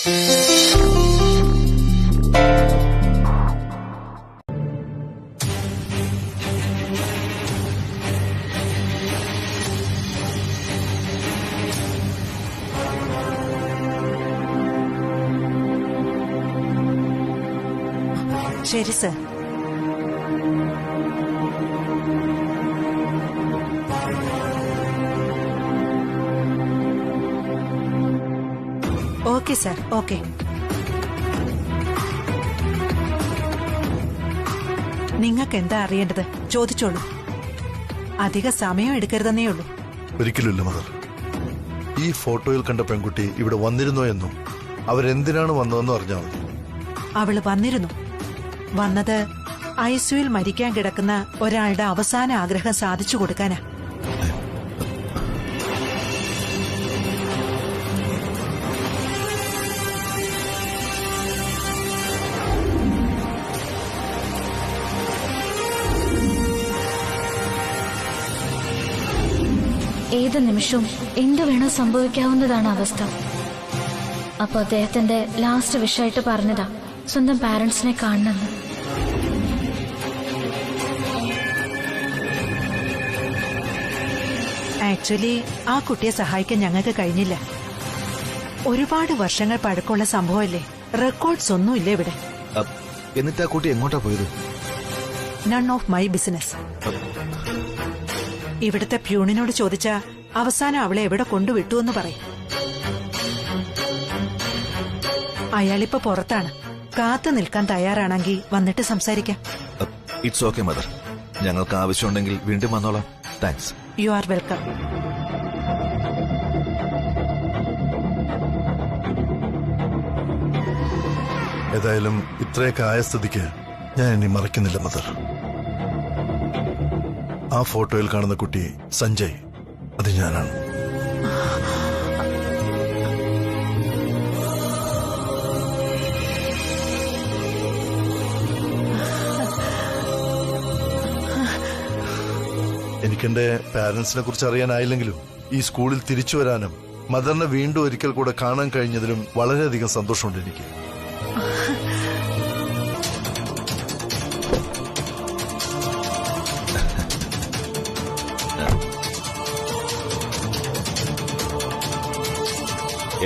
ശരി sir. Okay sir, okay. നിങ്ങൾക്ക് എന്താ അറിയേണ്ടത് ചോദിച്ചോളൂ. അധിക സമയം എടുക്കരുതെന്നേ ഉള്ളൂ. ഒരിക്കലുമില്ല മദർ. ഈ ഫോട്ടോയിൽ കണ്ട പെൺകുട്ടി ഇവിടെ വന്നിരുന്നോ എന്നും അവരെന്തിനാണ് വന്നതെന്നും അറിഞ്ഞാൽ മതി. അവള് വന്നിരുന്നു. വന്നത് ഐസിയുവിൽ മരിക്കാൻ കിടക്കുന്ന ഒരാളുടെ അവസാന ആഗ്രഹം സാധിച്ചു കൊടുക്കാനാ. ഏത് നിമിഷവും എന്ത് വേണോ സംഭവിക്കാവുന്നതാണ് അവസ്ഥ. അപ്പൊ അദ്ദേഹത്തിന്റെ ലാസ്റ്റ് വിഷായിട്ട് പറഞ്ഞതാ സ്വന്തം പാരന്റ്സിനെ കാണണമെന്ന്. ആക്ച്വലി ആ കുട്ടിയെ സഹായിക്കാൻ ഞങ്ങൾക്ക് കഴിഞ്ഞില്ല. ഒരുപാട് വർഷങ്ങൾ പഴക്കമുള്ള സംഭവമല്ലേ. റെക്കോർഡ്സ് ഒന്നുമില്ല ഇവിടെ. എന്നിട്ട് ആ കുട്ടി എങ്ങോട്ടാ പോയത്? None of my business. ഇവിടുത്തെ പ്യൂണിനോട് ചോദിച്ച അവസാനം അവളെ എവിടെ കൊണ്ടുവിട്ടു എന്ന് പറയും. അയാളിപ്പോ പുറത്താണ്. കാത്തു നിൽക്കാൻ തയ്യാറാണെങ്കിൽ വന്നിട്ട് സംസാരിക്കാം. It's okay mother. ഞങ്ങൾക്ക് ആവശ്യമുണ്ടെങ്കിൽ വീണ്ടും വന്നോളാം. താങ്ക്സ്. You are welcome. ഏതായാലും ഇത്രയൊക്കെ ആയ സ്ഥിതിക്ക് ഞാൻ ഇനി മറക്കുന്നില്ല മദർ. ആ ഫോട്ടോയിൽ കാണുന്ന കുട്ടി സഞ്ജയ്, അത് ഞാനാണ്. എനിക്കെന്റെ പാരന്റ്സിനെ കുറിച്ച് അറിയാനായില്ലെങ്കിലും ഈ സ്കൂളിൽ തിരിച്ചു വരാനും മദറിനെ വീണ്ടും ഒരിക്കൽ കൂടെ കാണാൻ കഴിഞ്ഞതിലും വളരെയധികം സന്തോഷമുണ്ട് എനിക്ക്.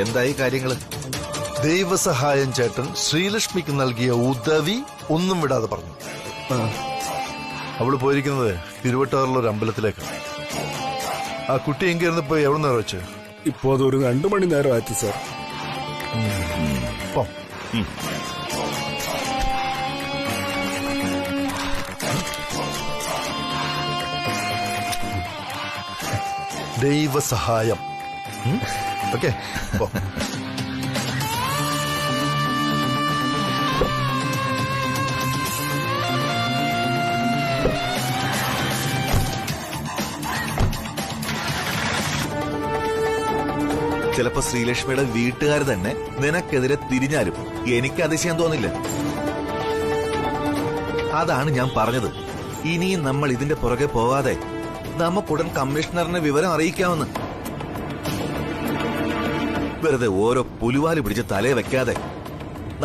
എന്തായി കാര്യങ്ങള്? ദൈവസഹായം ചേട്ടൻ ശ്രീലക്ഷ്മിക്ക് നൽകിയ ഉദവി ഒന്നും വിടാതെ പറഞ്ഞു. അവള് പോയിരിക്കുന്നത് തിരുവട്ടാറുള്ള ഒരു അമ്പലത്തിലേക്കാണ്. ആ കുട്ടി എങ്കിരുന്നപ്പോ എവിടെ നേരം വെച്ച്? ഇപ്പോ അതൊരു 2 മണി നേരം ആറ്റി സാർ. ദൈവസഹായം. ഓക്കെ. ചിലപ്പോ ശ്രീലക്ഷ്മിയുടെ വീട്ടുകാർ തന്നെ നിനക്കെതിരെ തിരിഞ്ഞാലും എനിക്ക് അതിശയം തോന്നില്ല. അതാണ് ഞാൻ പറഞ്ഞത്. ഇനിയും നമ്മൾ ഇതിന്റെ പുറകെ പോവാതെ നമുക്കുടൻ കമ്മീഷണറിനെ വിവരം അറിയിക്കാമെന്ന്. വെറുതെ ഓരോ പുലുവാല് പിടിച്ച് തലയെ വെക്കാതെ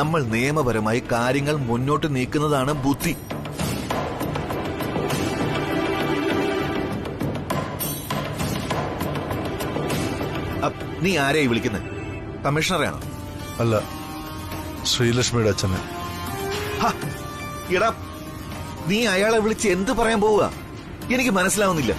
നമ്മൾ നിയമപരമായി കാര്യങ്ങൾ മുന്നോട്ട് നീക്കുന്നതാണ് ബുദ്ധി. നീ ആരെയായി വിളിക്കുന്നത്? കമ്മീഷണറെയാണോ? അല്ല, ശ്രീലക്ഷ്മിയുടെ അച്ഛനെ. എടാ, നീ അയാളെ വിളിച്ച് എന്ത് പറയാൻ പോവുക? എനിക്ക് മനസ്സിലാവുന്നില്ല.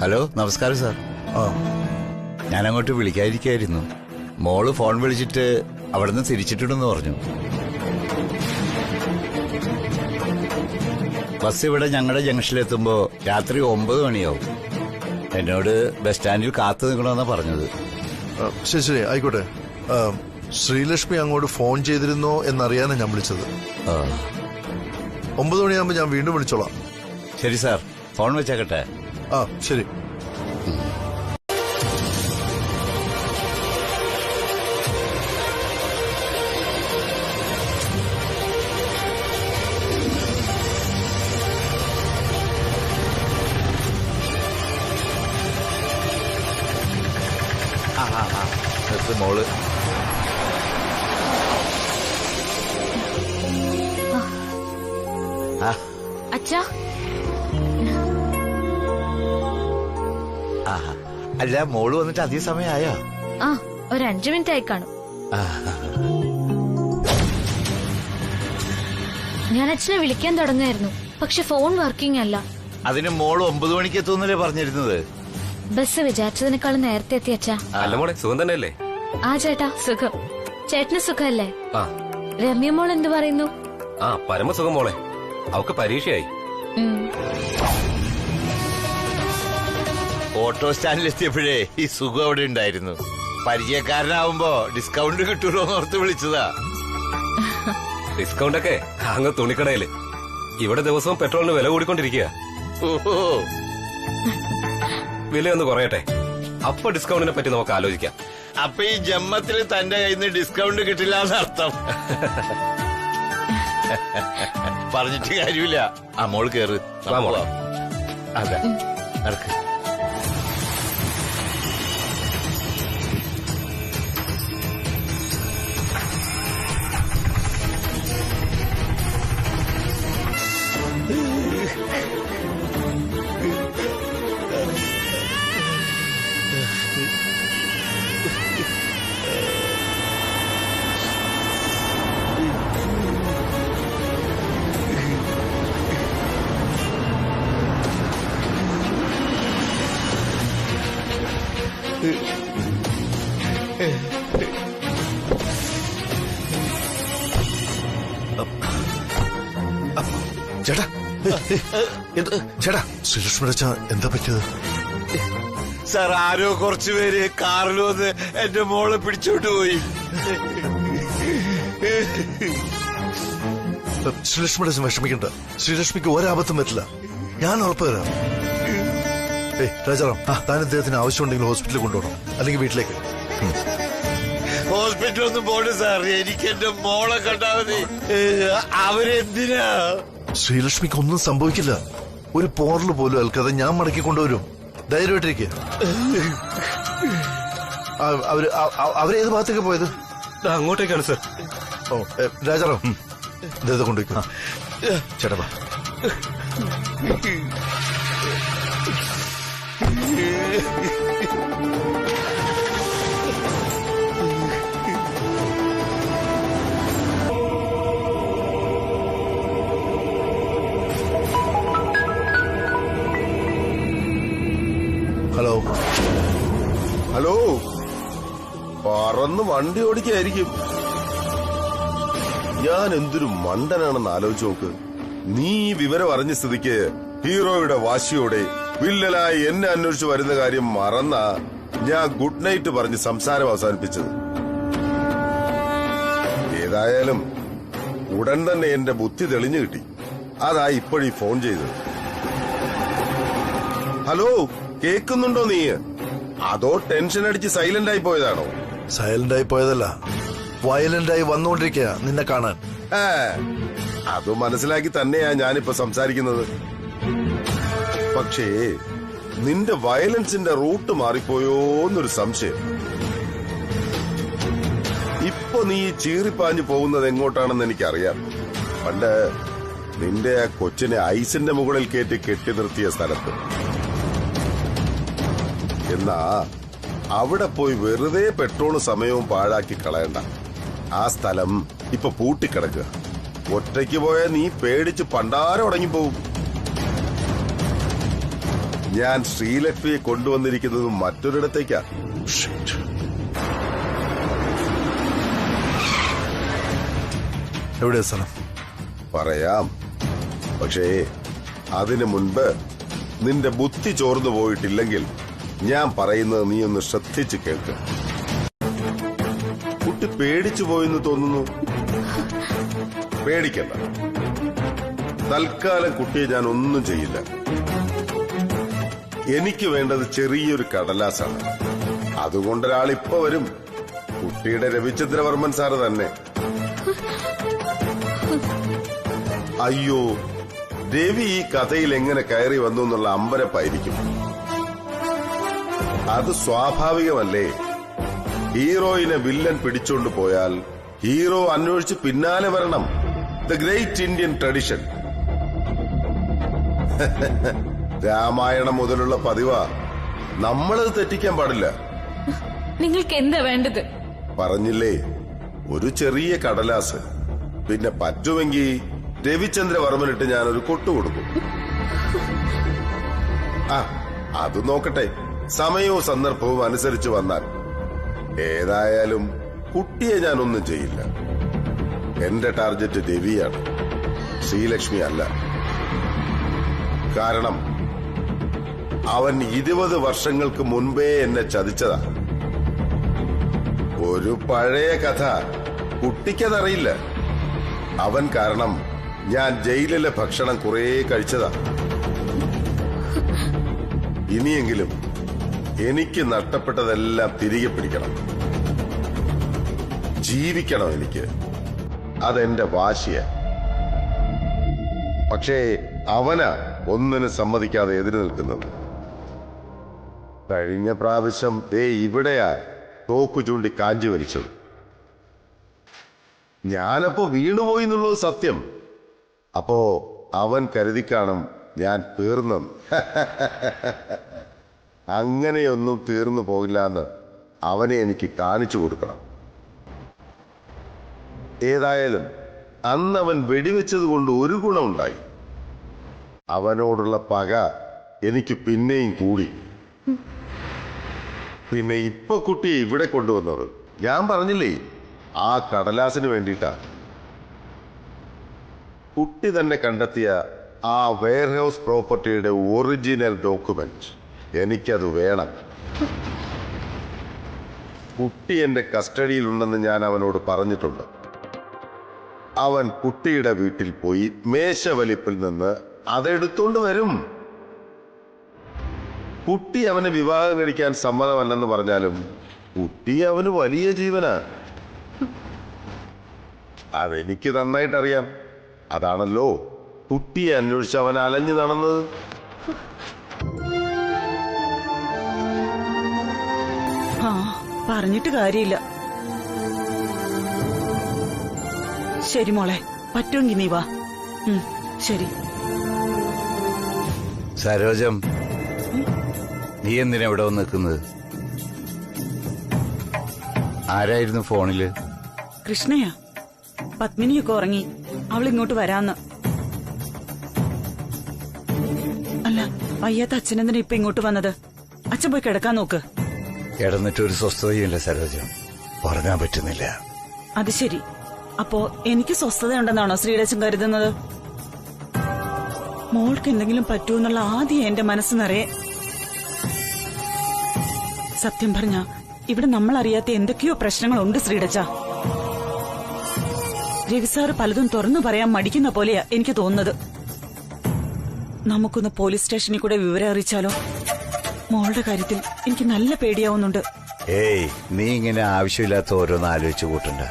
ഹലോ, നമസ്കാരം സാർ. ഞാനങ്ങോട്ട് വിളിക്കാതിരിക്കായിരുന്നു. മോള് ഫോൺ വിളിച്ചിട്ട് അവിടുന്ന് തിരിച്ചിട്ടുണ്ടെന്ന് പറഞ്ഞു. ബസ് ഇവിടെ ഞങ്ങളുടെ ജംഗ്ഷനിലെത്തുമ്പോ രാത്രി 9 മണിയാവും. എന്നോട് ബസ് സ്റ്റാൻഡിൽ കാത്തു നിൽക്കണമെന്നാ പറഞ്ഞത്. ശരി ശരി, ആയിക്കോട്ടെ. ശ്രീലക്ഷ്മി അങ്ങോട്ട് ഫോൺ ചെയ്തിരുന്നോ എന്നറിയാനാണ് ഞാൻ വിളിച്ചത്. 9 മണിയാകുമ്പോ ഞാൻ വീണ്ടും വിളിച്ചോളാം. ശരി സാർ, ഫോൺ വെച്ചേക്കട്ടെ. ശരി. മോള്. അച്ഛാ, അല്ല മോള് വന്നിട്ട് അധിക സമയമായോ? ആ, ഒരു 5 മിനിറ്റ് ആയി കാണും. ഞാൻ അച്ഛനെ വിളിക്കാൻ തുടങ്ങായിരുന്നു, പക്ഷെ ഫോൺ വർക്കിംഗ് അല്ല. അതിന് മോള് 9 മണിക്ക് എത്തുന്നല്ലേ പറഞ്ഞിരുന്നത്? ബസ് വിചാരിച്ചതിനേക്കാളും നേരത്തെ എത്തി അച്ഛാ. അല്ല മോളെ, സുഖം തന്നെയല്ലേ? ആ ചേട്ടാ, സുഖം. ചേട്ടന് സുഖല്ലേ? ആ. രമ്യ മോൾ എന്ത് പറയുന്നു? ആ, പരമസുഖം മോളെ. അവക്ക് പരീക്ഷയായി. ഓട്ടോ സ്റ്റാൻഡിലെത്തിയപ്പോഴേ ഈ സുഖം അവിടെ ഉണ്ടായിരുന്നു. പരിചയക്കാരനാവുമ്പോ ഡിസ്കൗണ്ട് കിട്ടൂലോ ഓർത്ത് വിളിച്ചതാ. ഡിസ്കൗണ്ട് ഒക്കെ അങ്ങ് തുണിക്കടയില്. ഇവിടെ ദിവസവും പെട്രോളിന് വില കൂടിക്കൊണ്ടിരിക്കുക. വിലയൊന്ന് കുറയട്ടെ, അപ്പൊ ഡിസ്കൗണ്ടിനെ പറ്റി നമുക്ക് ആലോചിക്കാം. അപ്പൊ ഈ ജമ്മത്തിൽ തന്റെ കയ്യിൽ നിന്ന് ഡിസ്കൗണ്ട് കിട്ടില്ല എന്നർത്ഥം. പറഞ്ഞിട്ട് കാര്യമില്ല. ആ മോള് കേറ്. അതെ, നടക്ക്. ചേട്ടാ, ചേട്ടാ, ശ്രീലക്ഷ്മി അച്ഛാ, എന്താ പറ്റിയത്? സാർ, ആരോ കുറച്ചുപേര് കാറിൽ വന്ന് എന്റെ മോളെ പിടിച്ചോണ്ട് പോയി. ശ്രീലക്ഷ്മിയുടെ അച്ഛൻ വിഷമിക്കണ്ട. ശ്രീലക്ഷ്മിക്ക് ഒരാപത്തും പറ്റില്ല. ഞാൻ ഉറപ്പ് തരാം. രാജാറാം, താൻ ഇദ്ദേഹത്തിന് ആവശ്യമുണ്ടെങ്കിൽ ഹോസ്പിറ്റലിൽ കൊണ്ടുപോകണം, അല്ലെങ്കിൽ വീട്ടിലേക്ക്. ഹോസ്പിറ്റലൊന്നും പോണു സാർ, എനിക്ക് എന്റെ മോളെ കണ്ടാ മതി. അവരെന്തിനാ? ശ്രീലക്ഷ്മിക്ക് ഒന്നും സംഭവിക്കില്ല. ഒരു പോറല് പോലും ഏൽക്കാതെ ഞാൻ മടക്കി കൊണ്ടുവരും. ധൈര്യമായിട്ടിരിക്കുക. അവരേത് ഭാഗത്തേക്ക് പോയത്? അങ്ങോട്ടേക്കാണ് സാർ. ഓ, രാജാറാം, ഇദ്ദേഹത്തെ കൊണ്ടുപോയിക്കോ. ചേട്ടാ, ഹലോ. ഹലോ, പറന്ന് വണ്ടി ഓടിക്കായിരിക്കും. ഞാൻ എന്തൊരു മണ്ടനാണെന്ന് ആലോചിച്ച് നോക്ക്. നീ ഈ വിവരം അറിഞ്ഞ സ്ഥിതിക്ക് ഹീറോയുടെ വാശിയോടെ വില്ലനായി എന്നെ അന്വേഷിച്ച് വരുന്ന കാര്യം മറന്ന ഞാൻ ഗുഡ് നൈറ്റ് പറഞ്ഞ് സംസാരം അവസാനിപ്പിച്ചത്. ഏതായാലും ഉടൻ തന്നെ എന്റെ ബുദ്ധി തെളിഞ്ഞു കിട്ടി. അതാ ഇപ്പോഴീ ഫോൺ ചെയ്തത്. ഹലോ, കേൾക്കുന്നുണ്ടോ നീ? അതോ ടെൻഷൻ അടിച്ച് സൈലന്റ് ആയി പോയതാണോ? സൈലന്റ് ആയി പോയതല്ല, വയലന്റ് ആയി വന്നുകൊണ്ടിരിക്കുക നിന്നെ കാണാൻ. അത് മനസ്സിലാക്കി തന്നെയാ ഞാനിപ്പോ സംസാരിക്കുന്നത്. പക്ഷേ നിന്റെ വയലൻസിന്റെ റൂട്ട് മാറിപ്പോയോന്നൊരു സംശയം. ഇപ്പൊ നീ ചീറിപ്പാഞ്ഞു പോകുന്നത് എങ്ങോട്ടാണെന്ന് എനിക്കറിയാം. പണ്ട് നിന്റെ ആ കൊച്ചിനെ ഐസിന്റെ മുകളിൽ കയറ്റി കെട്ടി നിർത്തിയ സ്ഥലത്ത്. എന്നാ അവിടെ പോയി വെറുതെ പെട്രോളും സമയവും പാഴാക്കി കളയണ്ട. ആ സ്ഥലം ഇപ്പൊ പൂട്ടിക്കിടക്കുക. ഒറ്റയ്ക്ക് പോയാൽ നീ പേടിച്ച് പണ്ടാരം ഉടങ്ങിപ്പോവും. ഞാൻ ശ്രീലക്ഷ്മിയെ കൊണ്ടുവന്നിരിക്കുന്നത് മറ്റൊരിടത്തേക്കാ. എവിടെ സ്ഥലം? പറയാം, പക്ഷേ അതിനു മുൻപ് നിന്റെ ബുദ്ധി ചോർന്നു പോയിട്ടില്ലെങ്കിൽ ഞാൻ പറയുന്നത് നീ ഒന്ന് ശ്രദ്ധിച്ച് കേൾക്ക്. കുട്ടി പേടിച്ചു പോയെന്ന് തോന്നുന്നു. പേടിക്കണ്ട, തൽക്കാലം കുട്ടിയെ ഞാൻ ഒന്നും ചെയ്യില്ല. എനിക്ക് വേണ്ടത് ചെറിയൊരു കടലാസാണ്. അതുകൊണ്ടൊരാൾ ഇപ്പൊ വരും. കുട്ടിയുടെ രവിചന്ദ്രവർമ്മൻ സാറ് തന്നെ. അയ്യോ, രവി ഈ കഥയിൽ എങ്ങനെ കയറി വന്നു എന്നുള്ള അമ്പരപ്പായിരിക്കും. അത് സ്വാഭാവികമല്ലേ? ഹീറോയിനെ വില്ലൻ പിടിച്ചോണ്ട് പോയാൽ ഹീറോ അന്വേഷിച്ച് പിന്നാലെ വരണം. The great Indian tradition. Ramayanam മുതലുള്ള പതിവാ. നമ്മളത് തെറ്റിക്കാൻ പാടില്ല. നിങ്ങൾക്ക് എന്താ വേണ്ടത്? പറഞ്ഞില്ലേ, ഒരു ചെറിയ കടലാസ്. പിന്നെ പറ്റുമെങ്കിൽ രവിചന്ദ്രവർമ്മനിട്ട് ഞാനൊരു കൊട്ടു കൊടുക്കും. ആ, അത് നോക്കട്ടെ, സമയവും സന്ദർഭവും അനുസരിച്ച് വന്നാൽ. ഏതായാലും കുട്ടിയെ ഞാനൊന്നും ചെയ്യില്ല. എന്റെ ടാർഗറ്റ് രവിയാണ്, ശ്രീലക്ഷ്മി അല്ല. കാരണം അവൻ 20 വർഷങ്ങൾക്ക് മുൻപേ എന്നെ ചതിച്ചതാ. ഒരു പഴയ കഥ, കുട്ടിക്കതറിയില്ല. അവൻ കാരണം ഞാൻ ജയിലിലെ ഭക്ഷണം കുറേ കഴിച്ചതാ. ഇനിയെങ്കിലും എനിക്ക് നഷ്ടപ്പെട്ടതെല്ലാം തിരികെ പിടിക്കണം. ജീവിക്കണം എനിക്ക്. അതെന്റെ വാശിയ. പക്ഷേ അവനാ ഒന്നിനും സമ്മതിക്കാതെ എതിര് നിൽക്കുന്നത്. കഴിഞ്ഞ പ്രാവശ്യം ഇവിടെയാ തോക്കു ചൂണ്ടി കാഞ്ചി വലിച്ചത്. ഞാനപ്പോ വീണുപോയി എന്നുള്ളത് സത്യം. അപ്പോ അവൻ കരുതിക്കാണും ഞാൻ തീർന്നെന്ന്. അങ്ങനെയൊന്നും തീർന്നു പോകില്ല എന്ന് അവനെ എനിക്ക് കാണിച്ചു കൊടുക്കണം. ഏതായാലും അന്ന് അവൻ വെടിവെച്ചത് കൊണ്ട് ഒരു ഗുണമുണ്ടായി. അവനോടുള്ള പക എനിക്ക് പിന്നെയും കൂടി. പിന്നെ ഇപ്പൊ കുട്ടിയെ ഇവിടെ കൊണ്ടുവന്നത് ഞാൻ പറഞ്ഞില്ലേ, ആ കടലാസിന് വേണ്ടിയിട്ടാ. കുട്ടി തന്നെ കണ്ടെത്തിയ ആ വെയർഹൌസ് പ്രോപ്പർട്ടിയുടെ ഒറിജിനൽ ഡോക്യുമെന്റ് എനിക്കത് വേണം. കുട്ടി എന്റെ കസ്റ്റഡിയിലുണ്ടെന്ന് ഞാൻ അവനോട് പറഞ്ഞിട്ടുണ്ട്. അവൻ കുട്ടിയുടെ വീട്ടിൽ പോയി മേശവലിപ്പിൽ നിന്ന് അതെടുത്തോണ്ട് വരും. കുട്ടി അവനെ വിവാഹം കഴിക്കാൻ സമ്മതമല്ലെന്ന് പറഞ്ഞാലും കുട്ടി അവന് വലിയ ജീവനാ. അതെനിക്ക് നന്നായിട്ടറിയാം. അതാണല്ലോ കുട്ടിയെ അന്വേഷിച്ച് അവൻ അലഞ്ഞു നടന്നത്. ആ, പറഞ്ഞിട്ട് കാര്യമില്ല. ശരി മോളെ, പറ്റുമെങ്കിൽ നീ വാ. ശരി. സരോജം, നീ എന്തിനാ ഇവിടെ വന്ന് നിൽക്കുന്നത്? ആരായിരുന്നു ഫോണില്? കൃഷ്ണയാ. പത്മിനിയൊക്കെ ഉറങ്ങി, അവൾ ഇങ്ങോട്ട് വരാന്ന്. അല്ല, വയ്യാത്ത അച്ഛനെന്തിനാ ഇപ്പൊ ഇങ്ങോട്ട് വന്നത്? അച്ഛൻ പോയി കിടക്കാൻ നോക്ക്. കിടന്നിട്ട് ഒരു സ്വസ്ഥതയില്ല സരോജം, പറഞ്ഞാൻ പറ്റുന്നില്ല. അത് ശരി. അപ്പോ എനിക്ക് സ്വസ്ഥതയുണ്ടെന്നാണോ ശ്രീലക്ഷ്മി കരുതുന്നത്? മോൾക്ക് എന്തെങ്കിലും പറ്റൂന്നുള്ള ആദ്യം എന്റെ മനസ്സ് നിറയെ. സത്യം പറഞ്ഞ ഇവിടെ നമ്മൾ അറിയാത്ത എന്തൊക്കെയോ പ്രശ്നങ്ങളുണ്ട് ശ്രീടച്ച. രവിസാറ് പലതും തുറന്നു പറയാൻ മടിക്കുന്ന പോലെയാ എനിക്ക് തോന്നുന്നത്. നമുക്കൊന്ന് പോലീസ് സ്റ്റേഷനിൽ കൂടെ വിവരം അറിയിച്ചാലോ? മോളുടെ കാര്യത്തിൽ എനിക്ക് നല്ല പേടിയാവുന്നുണ്ട്. ഏയ്, നീ ഇങ്ങനെ ആവശ്യമില്ലാത്ത ഓരോന്ന് ആലോചിച്ചു കൂട്ടണ്ട.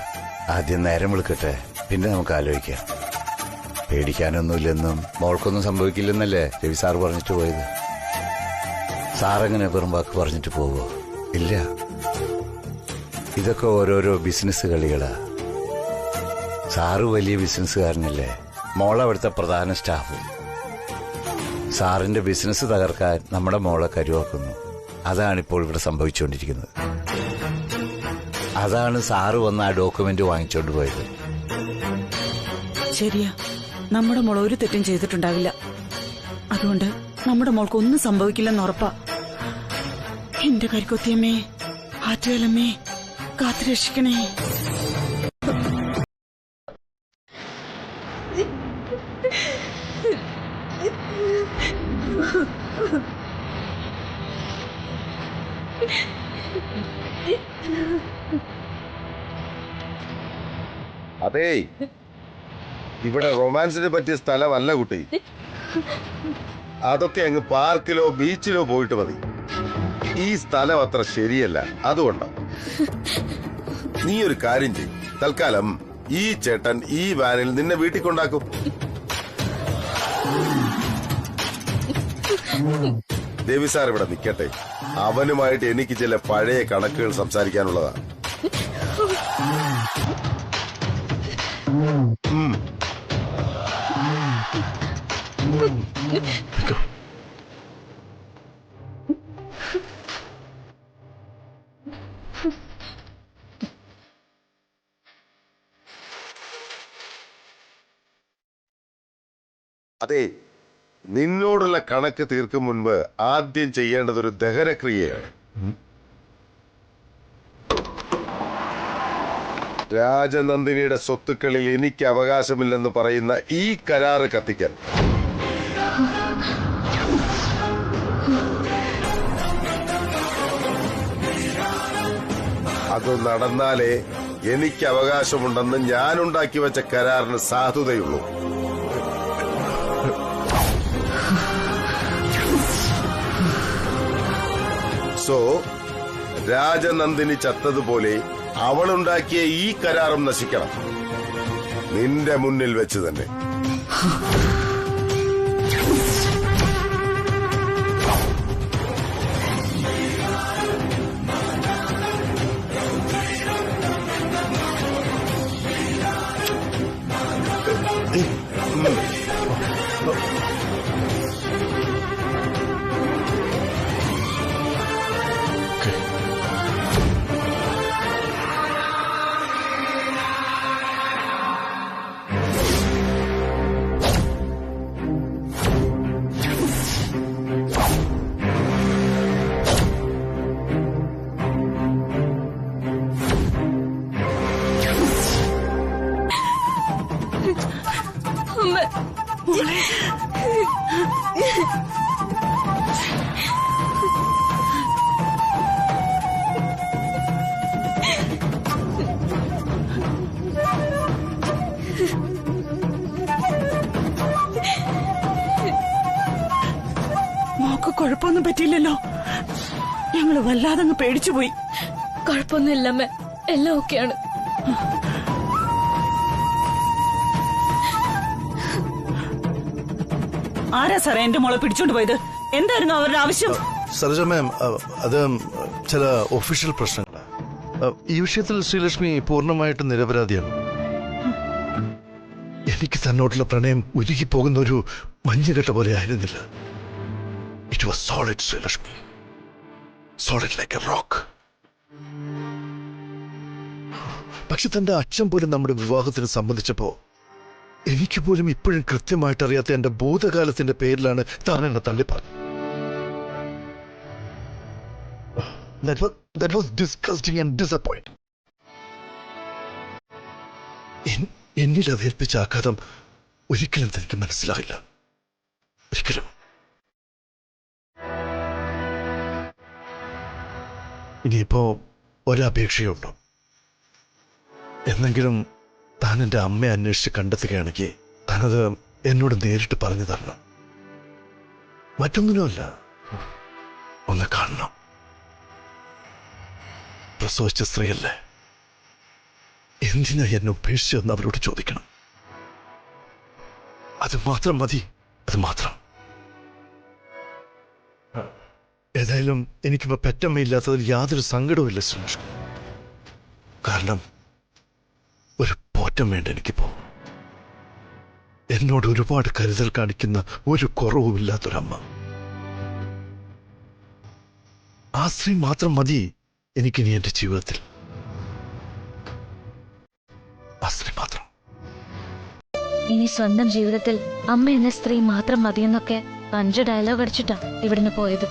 ആദ്യം നേരം വിളിക്കട്ടെ, പിന്നെ നമുക്ക് ആലോചിക്കാം. പേടിക്കാനൊന്നുമില്ലെന്നും മോൾക്കൊന്നും സംഭവിക്കില്ലെന്നല്ലേ രവി സാറ് പറഞ്ഞിട്ട് പോയത്. സാറെങ്ങനെ വെറും വാക്ക് പറഞ്ഞിട്ട് പോവോ? ഇല്ല. ഇതൊക്കെ ഓരോരോ ബിസിനസ് കളികളാ. സാറ് വലിയ ബിസിനസ്സുകാരനല്ലേ, മോളവിടുത്തെ പ്രധാന സ്റ്റാഫ്. സാറിന്റെ ബിസിനസ് തകർക്കാൻ നമ്മുടെ മോളെ കരുവാക്കുന്നു. അതാണിപ്പോൾ ഇവിടെ സംഭവിച്ചുകൊണ്ടിരിക്കുന്നത്. അതാണ് സാറ് വന്ന് ആ ഡോക്യുമെന്റ് വാങ്ങിച്ചോണ്ട് പോയത്. ശരിയാ, നമ്മുടെ മോൾ ഒരു തെറ്റും ചെയ്തിട്ടുണ്ടാവില്ല. അതുകൊണ്ട് നമ്മുടെ മോൾക്ക് ഒന്നും സംഭവിക്കില്ലെന്ന് ഉറപ്പാ. എന്റെ കരിക്കൊത്തിയമ്മേ, ആറ്റുകാലമ്മേ, കാത്തുരക്ഷിക്കണേ. അതേ, ഇവിടെ റൊമാൻസിന് പറ്റിയ സ്ഥലമല്ല കുട്ടി. അതൊക്കെ അങ്ങ് പാർക്കിലോ ബീച്ചിലോ പോയിട്ട് മതി. ഈ സ്ഥലം അത്ര ശരിയല്ല. അതുകൊണ്ടാ. നീ ഒരു കാര്യം ചെയ്യും, തൽക്കാലം ഈ ചേട്ടൻ ഈ വാനിൽ നിന്നെ വീട്ടിൽ കൊണ്ടാക്കും. ദേവി സാർ ഇവിടെ നിൽക്കട്ടെ. അവനുമായിട്ട് എനിക്ക് ചില പഴയ കണക്കുകൾ സംസാരിക്കാനുള്ളതാ. അതെ, നിന്നോടുള്ള കണക്ക് തീർക്കും മുൻപ് ആദ്യം ചെയ്യേണ്ടത് ഒരു ദഹനക്രിയയാണ്. രാജനന്ദിനിയുടെ സ്വത്തുക്കളിൽ എനിക്ക് അവകാശമില്ലെന്ന് പറയുന്ന ഈ കരാറ് കത്തിക്കാൻ. അത് നടന്നാലേ എനിക്ക് അവകാശമുണ്ടെന്ന് ഞാൻ ഉണ്ടാക്കി വെച്ച കരാറിന് സാധുതയുള്ളൂ. സോ രാജനന്ദിനി ചത്തതുപോലെ അവളുണ്ടാക്കിയ ഈ കരാറും നശിക്കണം, നിന്റെ മുന്നിൽ വെച്ച് തന്നെ. മോക്ക് കുഴപ്പമൊന്നും പറ്റിയില്ലല്ലോ? ഞങ്ങള് വല്ലാതങ്ങ് പേടിച്ചുപോയി. കുഴപ്പമൊന്നുമില്ല അമ്മ, എല്ലാം ഓക്കെയാണ്. ആരാ സാറേ എന്റെ മോളെ പിടിച്ചോണ്ട് പോയത്? എന്തായിരുന്നു അവരുടെ ആവശ്യം? സരോജ മാം, അത് ചില ഒഫീഷ്യൽ പ്രശ്നങ്ങളാണ്. ഈ വിഷയത്തിൽ ശ്രീലക്ഷ്മി പൂർണ്ണമായിട്ടും നിരപരാധിയാണ്. എനിക്ക് തന്നോടുള്ള പ്രണയം ഉരുകി പോകുന്ന ഒരു മഞ്ഞുകെട്ട പോലെ ആയിരുന്നില്ല. It was solid Sreelakshmi, solid like A rock. പക്ഷെ തന്റെ അച്ഛൻ പോലും നമ്മുടെ വിവാഹത്തിന് സംബന്ധിച്ചപ്പോ എനിക്ക് പോലും ഇപ്പോഴും കൃത്യമായിട്ട് അറിയാത്ത എന്റെ ഭൂതകാലത്തിന്റെ പേരിലാണ് താൻ എന്നെ തള്ളി പറഞ്ഞത്. That was disgusting and disappointing. എന്നിൽ അതേൽപ്പിച്ച ആഘാതം ഒരിക്കലും തനിക്ക് മനസ്സിലായില്ല, ഒരിക്കലും. ഇനിയിപ്പോ ഒരപേക്ഷയുണ്ടോ? എന്നെങ്കിലും താൻ എൻ്റെ അമ്മയെ അന്വേഷിച്ച് കണ്ടെത്തുകയാണെങ്കിൽ താനത് എന്നോട് നേരിട്ട് പറഞ്ഞു തരണം. മറ്റൊന്നിനുമല്ല, ഒന്ന് കാണണം. പ്രസവിച്ച സ്ത്രീയല്ലേ, എന്തിനാ എന്നെ ഉപേക്ഷിച്ചെന്ന് അവരോട് ചോദിക്കണം. അത് മാത്രം മതി, അത് മാത്രം. ഏതായാലും എനിക്കിപ്പോ പെറ്റമ്മയില്ലാത്തതിൽ യാതൊരു സങ്കടവുമില്ല സുരേഷ്. കാരണം ഒരു പോറ്റം വേണ്ട എനിക്കിപ്പോ. എന്നോട് ഒരുപാട് കരുതൽ കാണിക്കുന്ന ഒരു കുറവുമില്ലാത്തൊരമ്മ. ആ സ്ത്രീ മാത്രം മതി എനിക്കിനി എന്റെ ജീവിതത്തിൽ. ആ സ്ത്രീ മാത്രം. ഇനി സ്വന്തം ജീവിതത്തിൽ അമ്മ എന്ന സ്ത്രീ മാത്രം മതിയെന്നൊക്കെ 5 ഡയലോഗ് അടിച്ചിട്ടാ ഇവിടുന്ന് പോയത്.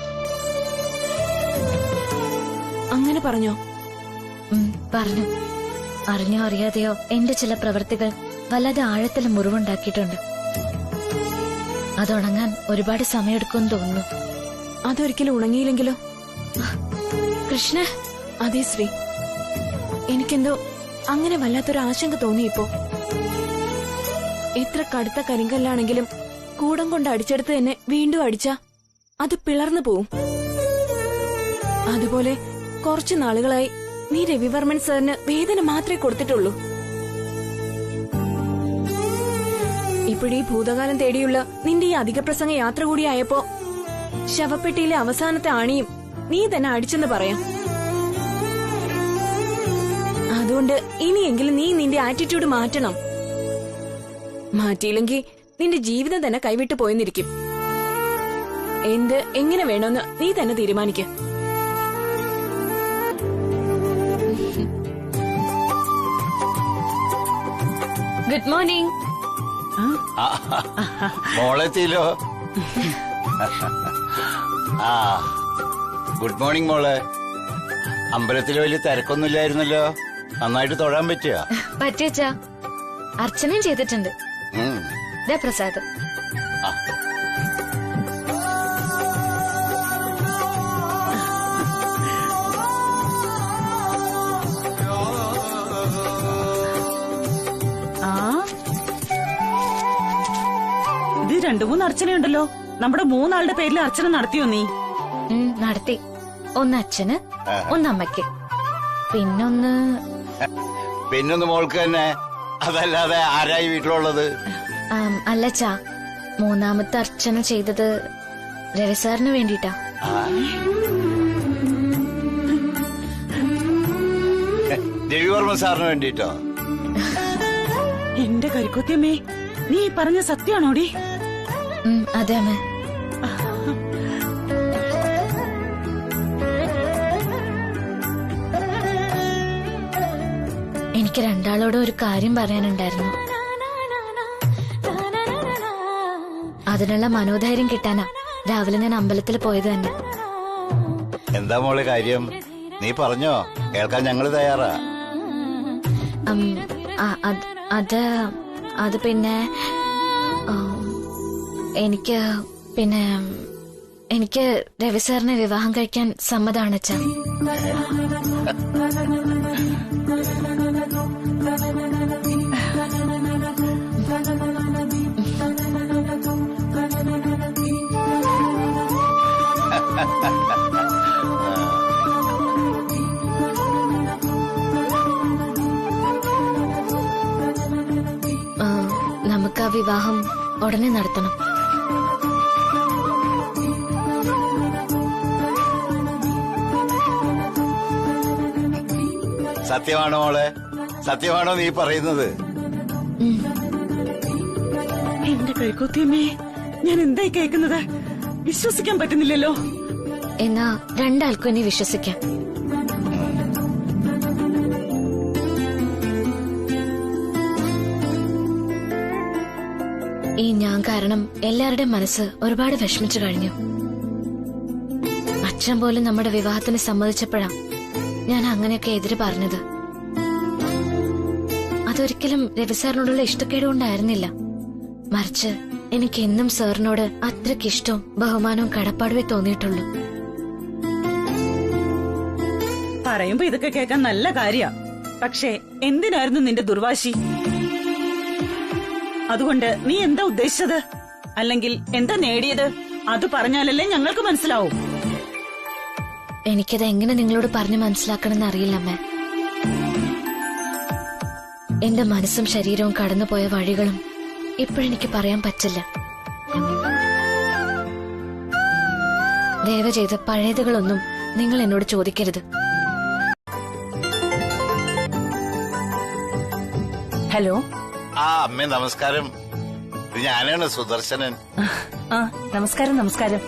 അങ്ങനെ പറഞ്ഞോ? പറഞ്ഞു. അറിഞ്ഞോ അറിയാതെയോ എന്റെ ചില പ്രവൃത്തികൾ വല്ലാതെ ആഴത്തിൽ മുറിവുണ്ടാക്കിയിട്ടുണ്ട്. അതുണങ്ങാൻ ഒരുപാട് സമയമെടുക്കുമെന്ന് തോന്നുന്നു. അതൊരിക്കലും ഉണങ്ങിയില്ലെങ്കിലോ? കൃഷ്ണ. അതെ ശ്രീ, എനിക്കെന്തോ അങ്ങനെ വല്ലാത്തൊരു ആശങ്ക തോന്നിയിപ്പോ. എത്ര കടുത്ത കരിങ്കല്ലാണെങ്കിലും കൂടം കൊണ്ട് അടിച്ചെടുത്ത് തന്നെ വീണ്ടും അടിച്ചാ അത് പിളർന്നു പോവും. അതുപോലെ കുറച്ചു നാളുകളായി നീ രവിവർമ്മൻ സാറിന് വേദന മാത്രമേ കൊടുത്തിട്ടുള്ളൂ. ഇപ്പോഴീ ഭൂതകാലം തേടിയുള്ള നിന്റെ ഈ അധിക പ്രസംഗ യാത്ര കൂടിയായപ്പോ ശവപ്പെട്ടിയിലെ അവസാനത്തെ ആണിയും നീ തന്നെ അടിച്ചെന്ന് പറയാം. അതുകൊണ്ട് ഇനിയെങ്കിലും നീ നിന്റെ ആറ്റിറ്റ്യൂഡ് മാറ്റണം. മാറ്റിയില്ലെങ്കിൽ നിന്റെ ജീവിതം തന്നെ കൈവിട്ടു പോയെന്നിരിക്കും. എങ്ങനെ വേണമെന്ന് നീ തന്നെ തീരുമാനിക്ക. Good morning. മോളെത്തിയില്ലോ. ആ ഗുഡ് മോർണിംഗ് മോളെ. അമ്പലത്തിൽ വലിയ തിരക്കൊന്നുമില്ലായിരുന്നല്ലോ, നന്നായിട്ട് തൊഴാൻ പറ്റിയ? പറ്റിയച്ചാ, അർച്ചനയും ചെയ്തിട്ടുണ്ട്. പ്രസാദം. ഇത് 2-3 അർച്ചനയുണ്ടല്ലോ. നമ്മുടെ 3 ആളുടെ പേരിൽ അർച്ചന നടത്തിയോ നീ? നടത്തി. ഒന്ന് അച്ഛന്, ഒന്ന് അമ്മയ്ക്ക്, പിന്നൊന്ന് മോൾക്ക് തന്നെ. അതല്ലാതെ ആരായി വീട്ടിലുള്ളത്? അല്ലച്ചാ, 3ാമത്തെ അർച്ചന ചെയ്തത് രവി സാറിന് വേണ്ടിട്ടാ. രവിവർമ്മ സാറിന് വേണ്ടിട്ടോ? എന്റെ കരിക്കുത്തിയമ്മേ, നീ പറഞ്ഞ സത്യമാണോടി? അതെ അമ്മേ. എനിക്ക് 2ആളോടും ഒരു കാര്യം പറയാനുണ്ടായിരുന്നു. അതിനുള്ള മനോധൈര്യം കിട്ടാനാ രാവിലെ ഞാൻ അമ്പലത്തിൽ പോയത് തന്നെ. എന്താ മോളെ കാര്യം? നീ പറഞ്ഞോ, കേൾക്കാൻ ഞങ്ങള് തയ്യാറാ. അത് പിന്നെ എനിക്ക് രവി സാറിനെ വിവാഹം കഴിക്കാൻ സമ്മതമാണ് അച്ഛാ. നമുക്ക് ആ വിവാഹം ഉടനെ നടത്തണം. സത്യമാണോ മോളെ? സത്യമാണോ നീ പറയുന്നത്? എന്റെ കൈക്കുത്തിയമ്മേ, ഞാൻ എന്തായി കേൾക്കുന്നത്? വിശ്വസിക്കാൻ പറ്റുന്നില്ലല്ലോ. എന്നാ 2ആൾക്കും എന്നെ വിശ്വസിക്കാം. ഈ ഞാൻ കാരണം എല്ലാവരുടെയും മനസ്സ് ഒരുപാട് വിഷമിച്ചു കഴിഞ്ഞു. അച്ഛൻ പോലും നമ്മുടെ വിവാഹത്തിന് സമ്മതിച്ചപ്പോഴാ ഞാൻ അങ്ങനെയൊക്കെ എതിര് പറഞ്ഞത്. അതൊരിക്കലും രവി സാറിനോടുള്ള ഇഷ്ടക്കേട് കൊണ്ടായിരുന്നില്ല. മറിച്ച് എനിക്ക് എന്നും സാറിനോട് അത്രയ്ക്ക് ഇഷ്ടവും ബഹുമാനവും കടപ്പാടുവേ തോന്നിയിട്ടുള്ളൂ. പറയുമ്പോ ഇതൊക്കെ കേൾക്കാൻ നല്ല കാര്യ. പക്ഷേ എന്തിനായിരുന്നു നിന്റെ ദുർവാശി? അതുകൊണ്ട് നീ എന്താ ഉദ്ദേശിച്ചത്? അല്ലെങ്കിൽ എന്താ നേടിയത്? അത് പറഞ്ഞാലല്ലേ ഞങ്ങൾക്ക് മനസ്സിലാവും. എനിക്കത് എങ്ങനെ നിങ്ങളോട് പറഞ്ഞു മനസ്സിലാക്കണമെന്ന് അറിയില്ല അമ്മേ. എന്റെ മനസ്സും ശരീരവും കടന്നുപോയ വഴികളും ഇപ്പോഴെനിക്ക് പറയാൻ പറ്റില്ല. ദയവ് ചെയ്ത് പഴയതുകളൊന്നും നിങ്ങൾ എന്നോട് ചോദിക്കരുത്. ഹലോ. അമ്മേ നമസ്കാരം. ഞാനാണ് സുദർശനൻ. നമസ്കാരം. നമസ്കാരം.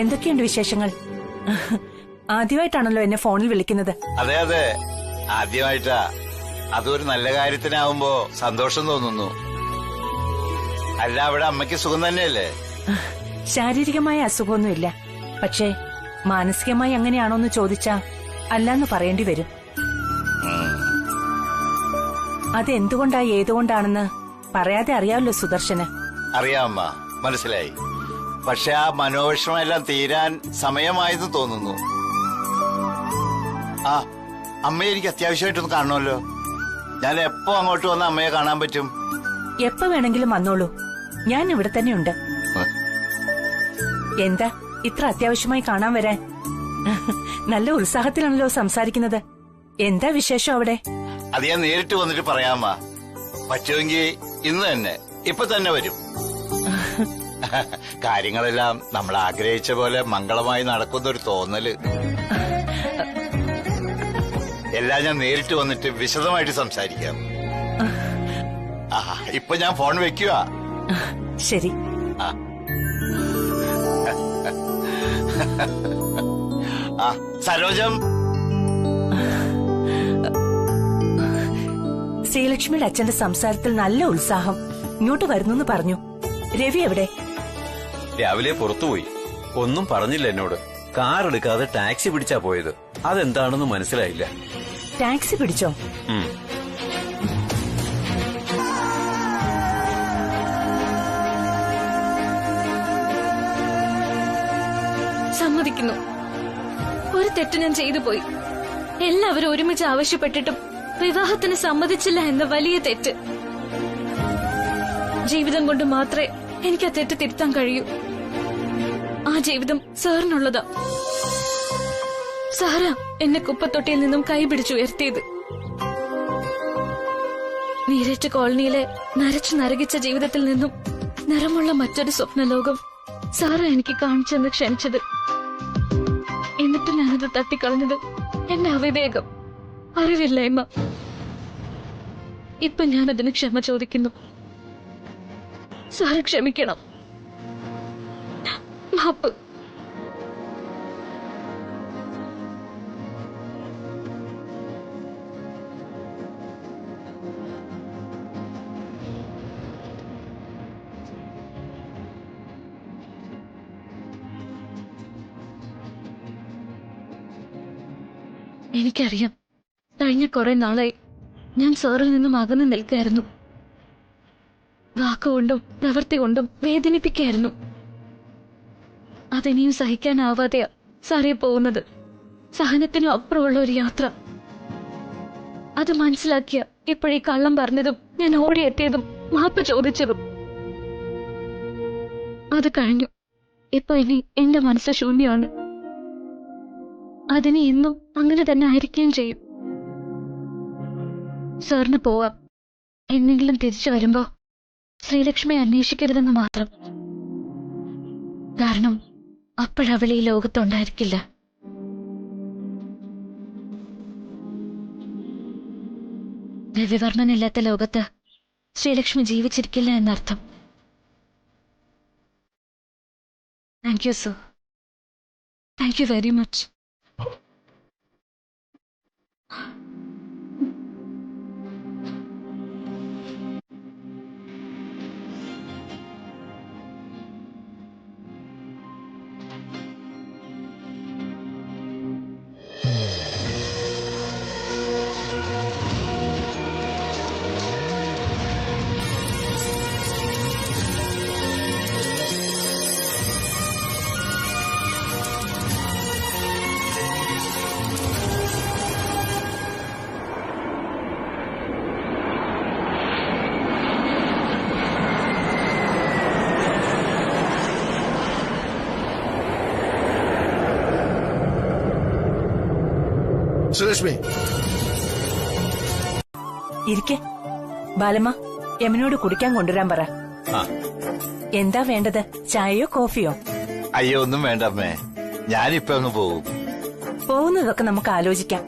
എന്തൊക്കെയുണ്ട് വിശേഷങ്ങൾ? ആദ്യമായിട്ടാണല്ലോ എന്നെ ഫോണിൽ വിളിക്കുന്നത്. അതെ അതെ, ആദ്യമായിട്ടാ. അതൊരു നല്ല കാര്യത്തിനാവുമ്പോ സന്തോഷം തോന്നുന്നു. അല്ല, അവിടെ അമ്മയ്ക്ക് സുഖം തന്നെയല്ലേ? ശാരീരികമായ അസുഖമൊന്നുമില്ല. പക്ഷേ മാനസികമായി അങ്ങനെയാണോന്ന് ചോദിച്ചാ അല്ലാന്ന് പറയേണ്ടി വരും. അതെന്തുകൊണ്ടാ ഏതുകൊണ്ടാണെന്ന് പറയാതെ അറിയാമല്ലോ സുദർശന്. അറിയാം അമ്മ, മനസ്സിലായി. പക്ഷെ ആ മനോവിഷമെല്ലാം തീരാൻ സമയമായെന്ന് തോന്നുന്നു. അമ്മയെ എനിക്ക് അത്യാവശ്യമായിട്ടൊന്ന് കാണണമല്ലോ. ഞാൻ എപ്പോ അങ്ങോട്ട് വന്ന് അമ്മയെ കാണാൻ പറ്റും? എപ്പോ വേണമെങ്കിലും വന്നോളൂ, ഞാൻ ഇവിടെ തന്നെയുണ്ട്. എന്താ ഇത്ര അത്യാവശ്യമായി കാണാൻ വരാൻ? നല്ല ഉത്സാഹത്തിലാണല്ലോ സംസാരിക്കുന്നത്. എന്താ വിശേഷം അവിടെ? അത് ഞാൻ നേരിട്ട് വന്നിട്ട് പറയാമ്മ. പറ്റുമെങ്കിൽ ഇന്ന് തന്നെ, ഇപ്പൊ തന്നെ വരും. കാര്യങ്ങളെല്ലാം നമ്മൾ ആഗ്രഹിച്ച പോലെ മംഗളമായി നടക്കുന്നൊരു തോന്നല്. എല്ലാം ഞാൻ നേരിട്ട് വന്നിട്ട് വിശദമായിട്ട് സംസാരിക്കാം. ഇപ്പൊ ഞാൻ ഫോൺ വെക്കുക. ശരി. സരോജം, ശ്രീലക്ഷ്മിയുടെ അച്ഛന്റെ സംസാരത്തിൽ നല്ല ഉത്സാഹം. ഇങ്ങോട്ട് വരുന്നു പറഞ്ഞു. രവി എവിടെ? രാവിലെ പുറത്തുപോയി. ഒന്നും പറഞ്ഞില്ല എന്നോട്. കാർ എടുക്കാതെ ടാക്സി പിടിച്ചാ പോയത്. അതെന്താണെന്ന് മനസ്സിലായില്ല. ടാക്സി പിടിച്ചോ? സമ്മതിക്കുന്നു, ഒരു തെറ്റ് ഞാൻ ചെയ്തു പോയി. എല്ലാവരും ഒരുമിച്ച് ആവശ്യപ്പെട്ടിട്ടും വിവാഹത്തിന് സമ്മതിച്ചില്ല എന്ന വലിയ തെറ്റ്. ജീവിതം കൊണ്ട് മാത്രമേ എനിക്ക് ആ തെറ്റ് തിരുത്താൻ കഴിയൂ. ആ ജീവിതം സാറിനുള്ളതാ. സാറാ എന്നെ കുപ്പത്തൊട്ടിയിൽ നിന്നും കൈപിടിച്ചുയർത്തിയത്. നീരേറ്റ കോളനിയിലെ നരച്ചു നരകിച്ച ജീവിതത്തിൽ നിന്നും നിറമുള്ള മറ്റൊരു സ്വപ്നലോകം സാറാ എനിക്ക് കാണിച്ചെന്ന് ക്ഷണിച്ചത്. എന്നിട്ട് ഞാനത് തട്ടിക്കളഞ്ഞത് എന്റെ അവിവേകം, അറിവില്ലായ്മ. ഇപ്പൊ ഞാനതിന് ക്ഷമ ചോദിക്കുന്നു. സാറ് ക്ഷമിക്കണം. മാപ്പ്. എനിക്കറിയാം, കഴിഞ്ഞ കുറെ നാളായി ഞാൻ സാറിൽ നിന്നും അകന്നു നിൽക്കായിരുന്നു. വാക്കുകൊണ്ടും പ്രവൃത്തി കൊണ്ടും വേദനിപ്പിക്കായിരുന്നു. അതെനിയും സഹിക്കാനാവാതെയാ സാറേ പോകുന്നത്. സഹനത്തിനും അപ്പുറമുള്ള ഒരു യാത്ര. അത് മനസ്സിലാക്കിയ ഇപ്പോഴീ കള്ളം പറഞ്ഞതും ഞാൻ ഓടിയെത്തിയതും മാപ്പ് ചോദിച്ചതും. അത് കഴിഞ്ഞു. ഇപ്പൊ ഇനി എന്റെ മനസ്സ് ശൂന്യമാണ്. അതിന് എന്നും അങ്ങനെ തന്നെ ആയിരിക്കുകയും ചെയ്യും. സാറിന് പോവാം. എന്നെങ്കിലും തിരിച്ചു വരുമ്പോ ശ്രീലക്ഷ്മിയെ അന്വേഷിക്കരുതെന്ന് മാത്രം. കാരണം അപ്പോഴവൾ ഈ ലോകത്തുണ്ടായിരിക്കില്ല. രവിവർമ്മനില്ലാത്ത ലോകത്ത് ശ്രീലക്ഷ്മി ജീവിച്ചിരിക്കില്ല എന്നർത്ഥം. Thank you sir. Thank you very much. Sreelakshmi, ഇരിക്കെ. ബാലമ്മ, യമുനോട് കുടിക്കാൻ കൊണ്ടുവരാൻ പറ. എന്താ വേണ്ടത്? ചായയോ കോഫിയോ? അയ്യോ, ഒന്നും വേണ്ട അമ്മേ. ഞാനിപ്പൊ ഒന്ന് പോകും. പോകുന്നതൊക്കെ നമുക്ക് ആലോചിക്കാം.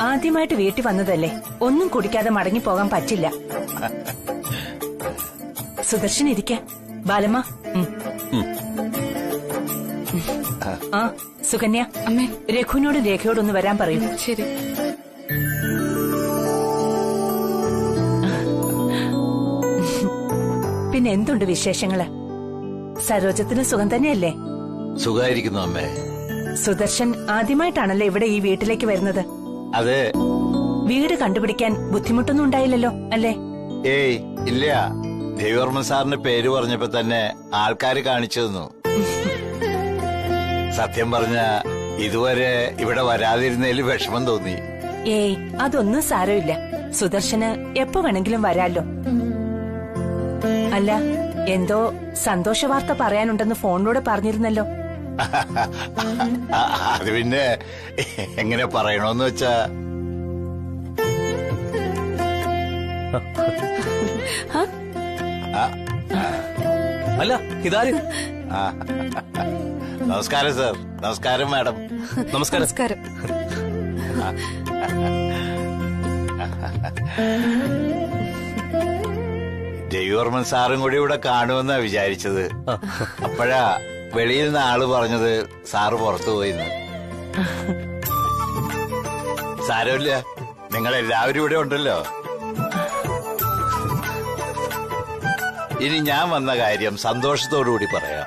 ആദ്യമായിട്ട് വീട്ടിൽ വന്നതല്ലേ, ഒന്നും കുടിക്കാതെ മടങ്ങി പോകാൻ പറ്റില്ല. സുദർശൻ ഇരിക്കെ. ബാലമ്മ. ആ സുകന്യ, അമ്മേ, രഘുവിനോടും രേഖയോടൊന്ന് വരാൻ പറയൂ. ശരി. പിന്നെ എന്തുണ്ട് വിശേഷങ്ങള്? സരോജത്തിന് സുഖം തന്നെയല്ലേ? സുഖായിരിക്കുന്നു അമ്മേ. സുദർശൻ ആദ്യമായിട്ടാണല്ലോ ഇവിടെ ഈ വീട്ടിലേക്ക് വരുന്നത്. അതെ. വീട് കണ്ടുപിടിക്കാൻ ബുദ്ധിമുട്ടൊന്നും ഉണ്ടായില്ലല്ലോ അല്ലേ? ഏയ് ഇല്ല. രവിവർമ്മൻ സാറിന്റെ പേര് പറഞ്ഞപ്പോ തന്നെ ആൾക്കാര് കാണിച്ചു തന്നു. സത്യം പറഞ്ഞ ഇതുവരെ ഇവിടെ വരാതിരുന്നതിൽ വിഷമം തോന്നി. ഏയ് അതൊന്നും സാരമില്ല. സുദർശന് എപ്പോ വേണമെങ്കിലും വരാലോ. അല്ല, എന്തോ സന്തോഷ വാർത്ത പറയാനുണ്ടെന്ന് ഫോണിലൂടെ പറഞ്ഞിരുന്നല്ലോ. അത് പിന്നെ എങ്ങനെ പറയണോന്ന് വെച്ചാ, അല്ല ഇതാര്? നമസ്കാരം സാർ. നമസ്കാരം മാഡം. നമസ്കാരം. നമസ്കാരം. രവിവർമ്മൻ സാറും കൂടി ഇവിടെ കാണുമെന്നാ വിചാരിച്ചത്. അപ്പോഴാ വെളിയിൽ നിന്ന് ആള് പറഞ്ഞത് സാറ് പുറത്തു പോയിന്ന്. സാരമില്ല, നിങ്ങൾ എല്ലാവരും ഇവിടെ ഉണ്ടല്ലോ. ഇനി ഞാൻ വന്ന കാര്യം സന്തോഷത്തോടുകൂടി പറയാം.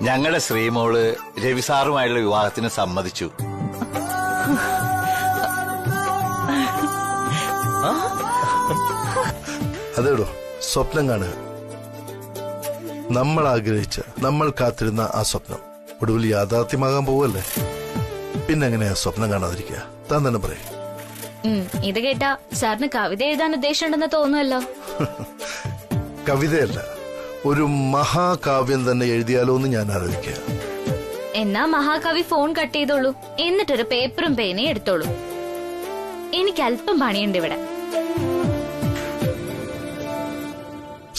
ഞങ്ങളുടെ ശ്രീമോള് രവി സാറുമായുള്ള വിവാഹത്തിന് സമ്മതിച്ചു. അതേടോ, സ്വപ്നം കാണുക. നമ്മൾ ആഗ്രഹിച്ച, നമ്മൾ കാത്തിരുന്ന ആ സ്വപ്നം ഒടുവിൽ യാഥാർത്ഥ്യമാകാൻ പോവല്ലേ. പിന്നെ എങ്ങനെയാ സ്വപ്നം കാണാതിരിക്കുക? താൻ തന്നെ പറയും. ഇത് കേട്ടാ സാറിന് കവിത എഴുതാൻ ഉദ്ദേശമുണ്ടെന്ന് തോന്നുമല്ലോ. കവിതയല്ല, ഒരു മഹാകാവ്യം തന്നെ എഴുതിയാലോ എന്ന് ഞാൻ ആലോചിക്കുക. എന്നാ മഹാകവി ഫോൺ കട്ട് ചെയ്തോളൂ, എന്നിട്ടൊരു പേപ്പറും പേനയും എടുത്തോളൂ. എനിക്ക് അല്പം പണിയുണ്ട് ഇവിടെ.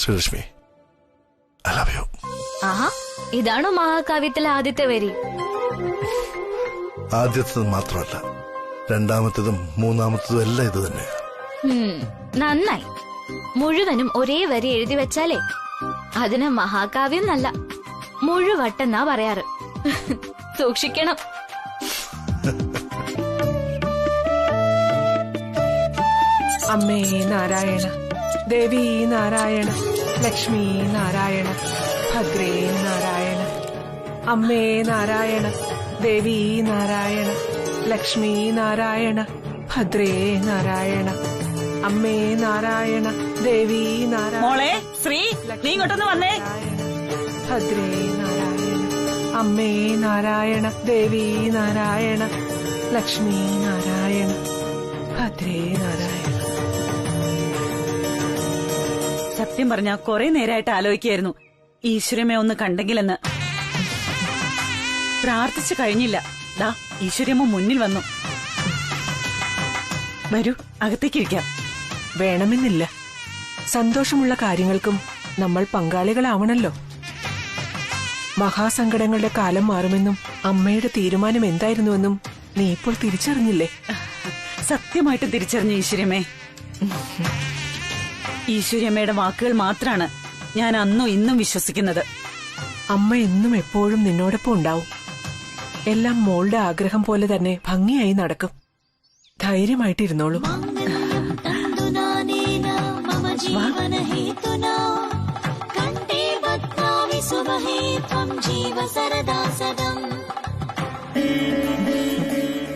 Sreelakshmi, I love you. ആഹാ, ഇതാണോ മഹാകാവ്യത്തിലെ ആദ്യത്തെ വരി? ആദ്യത്തത് മാത്രമല്ല, രണ്ടാമത്തതും മൂന്നാമത്തതും എല്ലാം ഇത് തന്നെയാ. നന്നായി. മുഴുവനും ഒരേ വരി എഴുതി വെച്ചാലേ അതിന് മഹാകാവ്യം എന്നല്ല, മുഴുവട്ടെന്നാ പറയാറ്. സൂക്ഷിക്കണം. അമ്മേ നാരായണ, ദേവി നാരായണ, ലക്ഷ്മി നാരായണ, ഭദ്രേ നാരായണ. അമ്മേ നാരായണ, ദേവി നാരായണ, ലക്ഷ്മി നാരായണ, ഭദ്രേ നാരായണ. അമ്മേ നാരായണ, ദേവി നാരായണ. മോളെ ശ്രീ, നീ ഇങ്ങോട്ടൊന്ന് വന്നേ. ഭദ്രേ നാരായണ. അമ്മേ നാരായണ, ദേവി നാരായണ, ലക്ഷ്മി നാരായണ, ഭദ്രേ നാരായണ. സത്യം പറഞ്ഞാ കുറെ നേരമായിട്ട് ആലോചിക്കായിരുന്നു ഈശ്വരമ്മ ഒന്ന് കണ്ടെങ്കിലെന്ന്. പ്രാർത്ഥിച്ചു കഴിഞ്ഞില്ല. ദാ ഈശ്വരമ്മ മുന്നിൽ വന്നു. വരൂ, അകത്തേക്കിരിക്കാം. വേണമെന്നില്ല. സന്തോഷമുള്ള കാര്യങ്ങൾക്കും നമ്മൾ പങ്കാളികളാവണല്ലോ. മഹാസങ്കടങ്ങളുടെ കാലം മാറുമെന്നും അമ്മയുടെ തീരുമാനം എന്തായിരുന്നുവെന്നും നീ ഇപ്പോൾ തിരിച്ചറിഞ്ഞില്ലേ? സത്യമായിട്ട് തിരിച്ചറിഞ്ഞു ഈശ്വരമ്മേ. ഈശ്വരമ്മയുടെ വാക്കുകൾ മാത്രാണ് ഞാൻ അന്നും ഇന്നും വിശ്വസിക്കുന്നത്. അമ്മ എന്നും എപ്പോഴും നിന്നോടൊപ്പം ഉണ്ടാവും. എല്ലാം മോളുടെ ആഗ്രഹം പോലെ തന്നെ ഭംഗിയായി നടക്കും. ധൈര്യമായിട്ടിരുന്നോളൂ.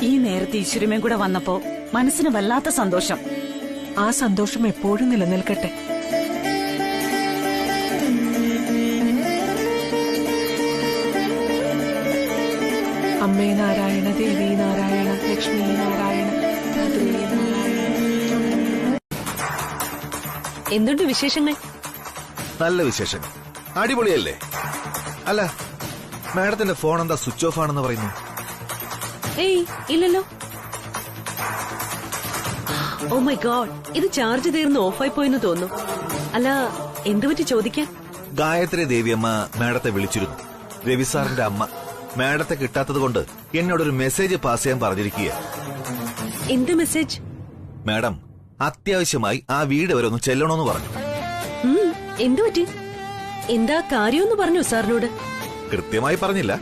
ഈ നേരത്തെ ഈശ്വരമ്മയും കൂടെ വന്നപ്പോ മനസ്സിന് വല്ലാത്ത സന്തോഷം. ആ സന്തോഷം എപ്പോഴും നിലനിൽക്കട്ടെ. അമ്മേ നാരായണ, ദേവി നാരായണ, ലക്ഷ്മി നാരായണ, ഭദ്രേ നാരായണ. എന്തുണ്ട് വിശേഷങ്ങൾ? നല്ല വിശേഷങ്ങൾ. അടിപൊളിയല്ലേ? അല്ല, മാഡത്തിന്റെ ഫോൺ എന്താ സ്വിച്ച് ഓഫ് ആണെന്ന് പറയുന്നു? ഏയ് ഇല്ലല്ലോ. ഓ മൈ ഗോഡ്, ഇത് ചാർജ് തീർന്ന് ഓഫായി പോയെന്ന് തോന്നുന്നു. അല്ല, എന്തുപറ്റി ചോദിക്കാൻ? ഗായത്രി ദേവിയമ്മ മാഡത്തെ വിളിച്ചിരുന്നു. രവി സാറിന്റെ അമ്മ മാഡത്തെ കിട്ടാത്തത് കൊണ്ട് എന്നോടൊരു മെസ്സേജ് പാസ് ചെയ്യാൻ പറഞ്ഞിരിക്കുക. എന്ത് മെസ്സേജ്? മാഡം അത്യാവശ്യമായി ആ വീട് വരെ ഒന്ന് ചെല്ലണോന്ന് പറഞ്ഞു. എന്തുപറ്റി? എന്താ കാര്യമെന്ന് പറഞ്ഞു സാറിനോട്? കൃത്യമായി പറഞ്ഞില്ല,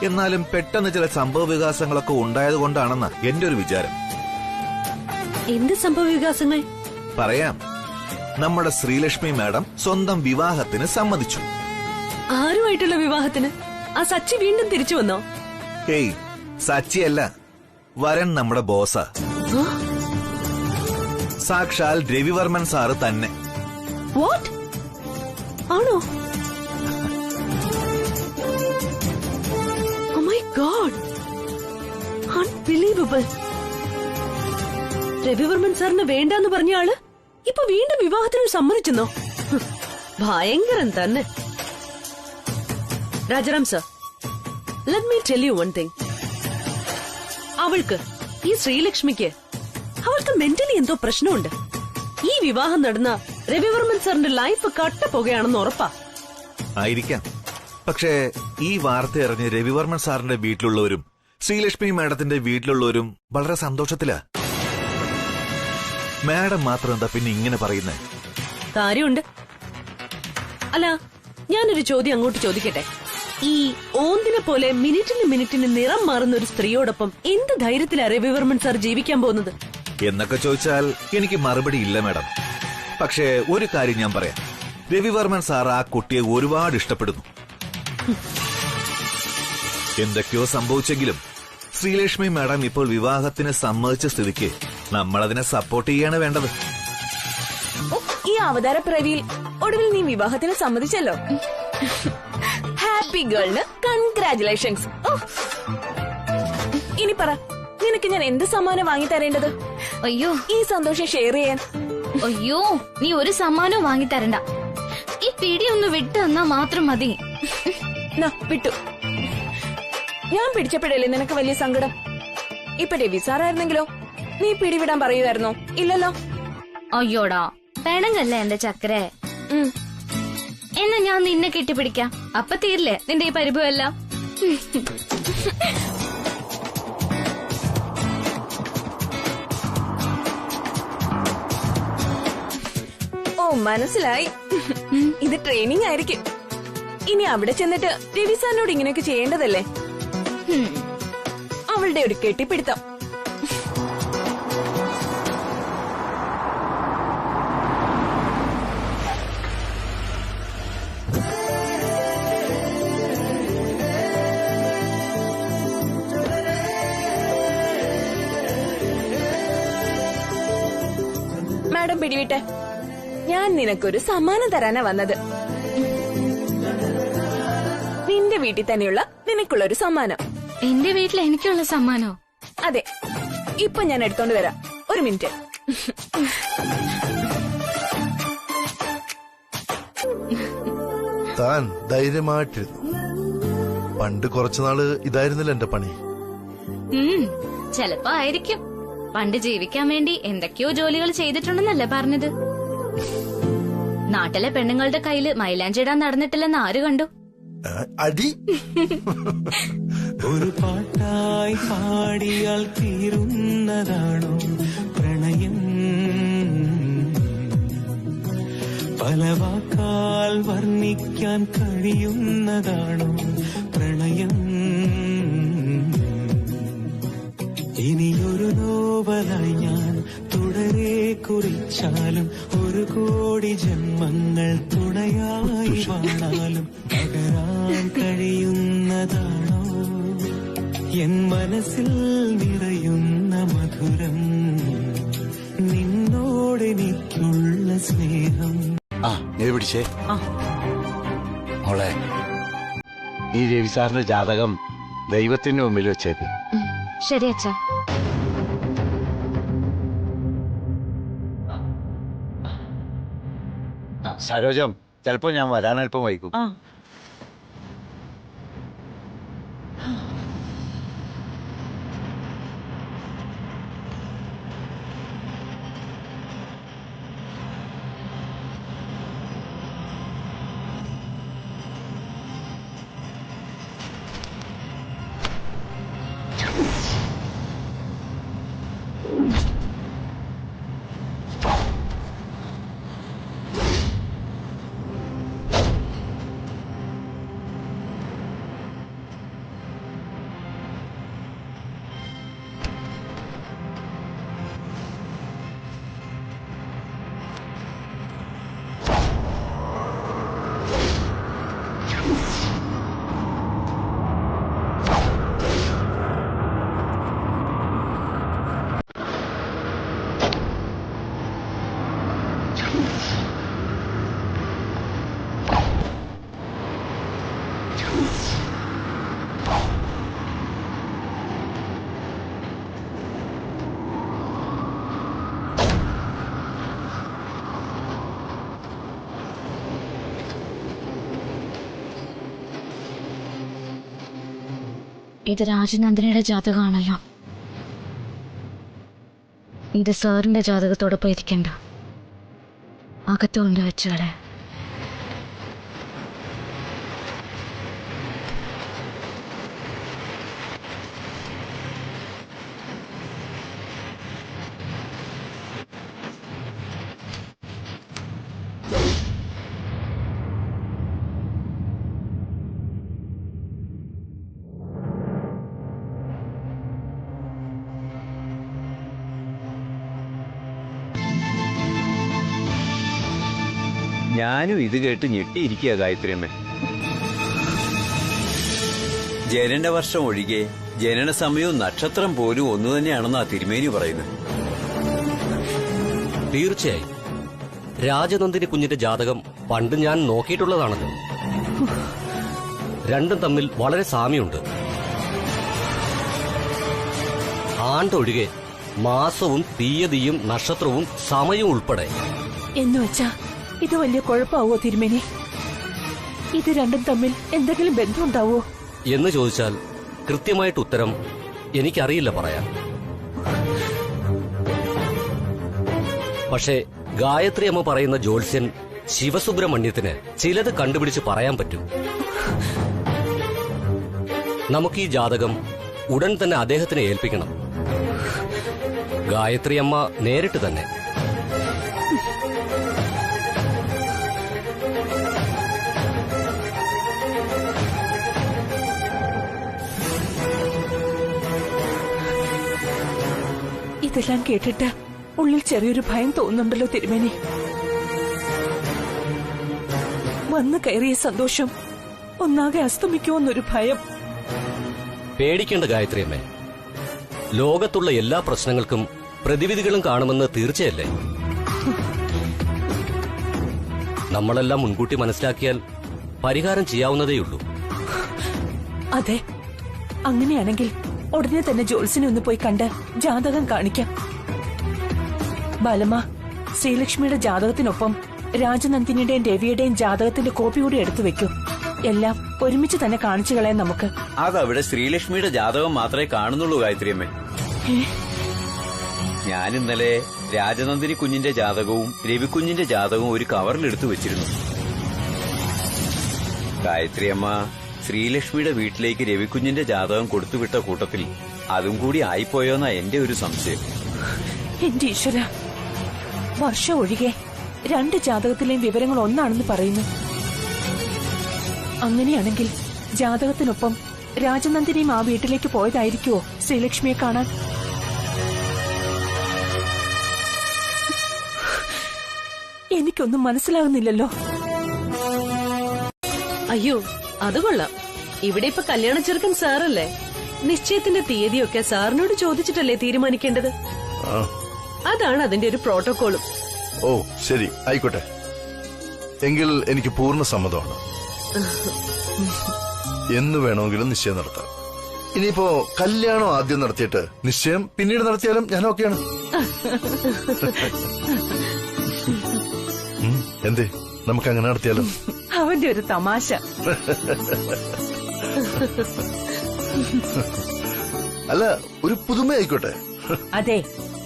എന്നാലും പെട്ടെന്ന് ചില സംഭവ വികാസങ്ങളൊക്കെ ഉണ്ടായതുകൊണ്ടാണെന്ന എന്റെ ഒരു വിചാരം. എന്ത് സംഭവ വികാസങ്ങൾ? പറയാം. നമ്മുടെ ശ്രീലക്ഷ്മി മാഡം സ്വന്തം വിവാഹത്തിന് സമ്മതിച്ചു. ആരുമായിട്ടുള്ള വിവാഹത്തിന്? ആ സച്ചി വീണ്ടും തിരിച്ചു വന്നോ? ഏയ്, സച്ചിയല്ല, വരൻ നമ്മുടെ ബോസാ. സാക്ഷാൽ രവിവർമ്മൻ സാറ് തന്നെ. വാട്ട്? ആണോ? Oh my God, unbelievable. Ravivarman സാറിന് വേണ്ടാന്ന് പറഞ്ഞ ആള് ഇപ്പൊ വീണ്ടും വിവാഹത്തിന് സമ്മതിച്ചെന്നോ? ഭയങ്കരം തന്നെ. Rajaram sir, let me tell you one thing. അവൾക്ക്, ഈ ശ്രീലക്ഷ്മിക്ക്, അവൾക്ക് മെന്റലി എന്തോ പ്രശ്നമുണ്ട്. ഈ വിവാഹം നടന്ന രവിവർമ്മൻ സാറിന്റെ ലൈഫ് കട്ടപ്പോകുകയാണെന്ന് ഉറപ്പാ. ആയിരിക്കാം. പക്ഷേ ഈ വാർത്ത അറിഞ്ഞ് രവിവർമ്മൻ സാറിന്റെ വീട്ടിലുള്ളവരും ശ്രീലക്ഷ്മി മാഡത്തിന്റെ വീട്ടിലുള്ളവരും വളരെ സന്തോഷത്തിലാ. മാഡം മാത്രം എന്താ പിന്നെ ഇങ്ങനെ പറയുന്നേ? കാര്യമുണ്ട്. അല്ല, ഞാനൊരു ചോദ്യം അങ്ങോട്ട് ചോദിക്കട്ടെ. ഈ ഓന്തിനെ പോലെ മിനിറ്റിന് നിറം മാറുന്ന ഒരു സ്ത്രീയോടൊപ്പം എന്ത് ധൈര്യത്തിലാ രവിവർമ്മൻ സാർ ജീവിക്കാൻ പോകുന്നത് എന്നൊക്കെ ചോദിച്ചാൽ എനിക്ക് മറുപടി ഇല്ല മാഡം. പക്ഷേ ഒരു കാര്യം ഞാൻ പറയാം, രവിവർമ്മൻ സാർ ആ കുട്ടിയെ ഒരുപാട് ഇഷ്ടപ്പെടുന്നു. എന്തൊക്കെയോ സംഭവിച്ചെങ്കിലും ശ്രീലക്ഷ്മി മാഡം ഇപ്പോൾ വിവാഹത്തിന് സമ്മതിച്ച സ്ഥിതിക്ക് നമ്മളതിനെ സപ്പോർട്ട് ചെയ്യാണ് വേണ്ടത്. ഈ അവതാര പ്രവിയിൽ ഒടുവിൽ നീ വിവാഹത്തിന് സമ്മതിച്ചല്ലോ. Happy ഗേളിന് congratulations. ഇനി പറ, നിനക്ക് ഞാൻ എന്ത് സമ്മാനം വാങ്ങി തരേണ്ടത്? അയ്യോ, ഈ സന്തോഷം ഷെയർ ചെയ്യാൻ. അയ്യോ, നീ ഒരു സമ്മാനവും വാങ്ങി തരണ്ട. ഈ പിടി ഒന്ന് വിട്ടു തന്നാ മാത്രം മതി. വിട്ടു. ഞാൻ പിടിച്ചപ്പോഴല്ലേ നിനക്ക് വലിയ സങ്കടം. ഇപ്പൊ രവി സാറായിരുന്നെങ്കിലോ നീ പിടിവിടാൻ പറയുമായിരുന്നോ? ഇല്ലല്ലോ. അയ്യോടാ, പെണങ്ങല്ലേ എന്റെ ചക്കരെ. എന്നാ ഞാൻ നിന്നെ കെട്ടിപ്പിടിക്കാം. അപ്പൊ തീരില്ലേ നിന്റെ ഈ പരിഭവമെല്ലാം. ഓ, മനസ്സിലായി. ഇത് ട്രെയിനിങ് ആയിരിക്കും. ഇനി അവിടെ ചെന്നിട്ട് രവി സാറിനോട് ഇങ്ങനെയൊക്കെ ചെയ്യേണ്ടതല്ലേ? അവളുടെ ഒരു കെട്ടിപ്പിടുത്തം. മാഡം പിടിവിട്ടെ, ഞാൻ നിനക്കൊരു സമ്മാനം തരാനാ വന്നത്. നിന്റെ വീട്ടിൽ തന്നെയുള്ള നിനക്കുള്ളൊരു സമ്മാനം. എന്റെ വീട്ടിൽ എനിക്കുള്ള സമ്മാനോ? അതെ, ഇപ്പൊ ഞാൻ എടുത്തോണ്ട് വരാം. ഒരു മിനിറ്റ്. താൻ ധൈര്യമായിട്ടിരുന്നു. പണ്ട് കുറച്ചുനാള് ഇതായിരുന്നില്ല എന്റെ പണി. ചെലപ്പോ ആയിരിക്കും. പണ്ട് ജീവിക്കാൻ വേണ്ടി എന്തൊക്കെയോ ജോലികൾ ചെയ്തിട്ടുണ്ടെന്നല്ലേ പറഞ്ഞത്? നാട്ടിലെ പെണ്ണുങ്ങളുടെ കയ്യില് മൈലാഞ്ചിടാൻ നടന്നിട്ടില്ലെന്ന് ആര് കണ്ടു? അടി. ഒരു പാട്ടായി പാടിയാൽ തീരുന്നതാണോ പ്രണയം? പല വാക്കാൽ വർണ്ണിക്കാൻ കഴിയുന്നതാണോ പ്രണയം? ഇനിയൊരു നോവലായി ഞാൻ തുടരെ കുറിച്ചാലും ഒരു കോടി ജന്മങ്ങൾ തുണയായി വാണാലും പകരാൻ കഴിയുന്നതാണോ എൻ മനസ്സിൽ നിറയുന്ന മധുരം? നിന്നോടെനിക്കുള്ള സ്നേഹം. നീ പിടിച്ചേ മോളെ. ഈ രവി സാറിന്റെ ജാതകം ദൈവത്തിന്റെ മുമ്പിൽ വെച്ചേക്ക്. ശരി അച്ഛാ. സരോജം, ചിലപ്പോ ഞാൻ വരാൻ അല്പം വൈകും. ഇത് രാജനന്ദിനിയുടെ ജാതകമാണല്ലോ. ഇത് സാറിന്റെ ജാതകത്തോടൊപ്പം ഇരിക്കണ്ട, അകത്തുകൊണ്ട് വെച്ചാടെ. ഞാനും ഇത് കേട്ട് ഞെട്ടിയിരിക്കുക ഗായത്രിയമ്മേ. ജനന വർഷം ഒഴികെ ജനന സമയവും നക്ഷത്രം പോലും ഒന്നു തന്നെയാണെന്നാ തിരുമേനി പറയുന്നത്. തീർച്ചയായും രാജനന്ദിനി കുഞ്ഞിന്റെ ജാതകം പണ്ട് ഞാൻ നോക്കിയിട്ടുള്ളതാണല്ലോ. രണ്ടും തമ്മിൽ വളരെ സാമ്യമുണ്ട്. ആണ്ടൊഴികെ മാസവും തീയതിയും നക്ഷത്രവും സമയവും ഉൾപ്പെടെ. എന്നുവെച്ചാ ഇത് വലിയ കുഴപ്പമാവോ തിരുമേനി? ഇത് രണ്ടും തമ്മിൽ എന്തെങ്കിലും ബന്ധമുണ്ടാവോ എന്ന് ചോദിച്ചാൽ കൃത്യമായിട്ട് ഉത്തരം എനിക്കറിയില്ല പറയാൻ. പക്ഷേ ഗായത്രി അമ്മ പറയുന്ന ജ്യോത്സ്യൻ ശിവസുബ്രഹ്മണ്യത്തിന് ചിലത് കണ്ടുപിടിച്ച് പറയാൻ പറ്റും. നമുക്ക് ഈ ജാതകം ഉടൻ തന്നെ അദ്ദേഹത്തിനെ ഏൽപ്പിക്കണം. ഗായത്രി അമ്മ നേരിട്ട് തന്നെ. ഇതെല്ലാം കേട്ടിട്ട് ഉള്ളിൽ ചെറിയൊരു ഭയം തോന്നുന്നുണ്ടല്ലോ തിരുമേനി. വന്നു കയറിയ സന്തോഷം ഒന്നാകെ അസ്തമിക്കുമെന്നൊരു ഭയം. പേടിക്കേണ്ട ഗായത്രി അമ്മേ, ലോകത്തുള്ള എല്ലാ പ്രശ്നങ്ങൾക്കും പ്രതിവിധികളും കാണുമെന്ന് തീർച്ചയല്ലേ? നമ്മളെല്ലാം മുൻകൂട്ടി മനസ്സിലാക്കിയാൽ പരിഹാരം ചെയ്യാവുന്നതേയുള്ളൂ. അതെ, അങ്ങനെയാണെങ്കിൽ ഉടനെ തന്നെ ജോത്സ്യനെ ഒന്ന് പോയി കണ്ട് ജാതകം കാണിക്കാം. ബാലമ്മ, ശ്രീലക്ഷ്മിയുടെ ജാതകത്തിനൊപ്പം രാജനന്ദിനിയുടെയും രവിയുടെയും ജാതകത്തിന്റെ കോപ്പി കൂടി എടുത്തു വെക്കൂ. എല്ലാം ഒരുമിച്ച് തന്നെ കാണിച്ചു കളയാൻ നമുക്ക്. അതവിടെ ശ്രീലക്ഷ്മിയുടെ ജാതകം മാത്രമേ കാണുന്നുള്ളൂ ഗായത്രിയമ്മേ. ഞാൻ ഇന്നലെ രാജനന്ദിനി കുഞ്ഞിന്റെ ജാതകവും രവിക്കുഞ്ഞിന്റെ ജാതകവും ഒരു കവറിലെടുത്തു വെച്ചിരുന്നു. ഗായത്രിയമ്മ ശ്രീലക്ഷ്മിയുടെ വീട്ടിലേക്ക് രവിക്കുഞ്ഞിന്റെ ജാതകം കൊടുത്തുവിട്ട കൂട്ടത്തിൽ അതും കൂടി ആയിപ്പോയോന്നാ എന്റെ ഒരു സംശയം. എന്റെ ഈശ്വര, വർഷം ഒഴികെ രണ്ട് ജാതകത്തിലെയും വിവരങ്ങൾ ഒന്നാണെന്ന് പറയുന്നു. അങ്ങനെയാണെങ്കിൽ ജാതകത്തിനൊപ്പം രാജനന്ദിനിയും ആ വീട്ടിലേക്ക് പോയതായിരിക്കുമോ ശ്രീലക്ഷ്മിയെ കാണാൻ? എനിക്കൊന്നും മനസ്സിലാകുന്നില്ലല്ലോ. അയ്യോ, അത് കൊള്ളാം. ഇവിടെ ഇപ്പൊ കല്യാണ ചെറുക്കൻ സാറല്ലേ. നിശ്ചയത്തിന്റെ തീയതിയൊക്കെ സാറിനോട് ചോദിച്ചിട്ടല്ലേ തീരുമാനിക്കേണ്ടത്. അതാണ് അതിന്റെ ഒരു പ്രോട്ടോകോളും. ഓ ശരി, ആയിക്കോട്ടെ. എങ്കിൽ എനിക്ക് പൂർണ്ണ സമ്മതമാണ്. എന്ന് വേണമെങ്കിലും നിശ്ചയം നടത്താം. ഇനിയിപ്പോ കല്യാണം ആദ്യം നടത്തിയിട്ട് നിശ്ചയം പിന്നീട് നടത്തിയാലും ഞാൻ ഓക്കെയാണ്. എന്തേ, നമുക്ക് അങ്ങനെ നടത്തിയാലോ? അവന്റെ ഒരു തമാശ. അല്ല, ഒരു പുതുമയായിക്കോട്ടെ. അതെ,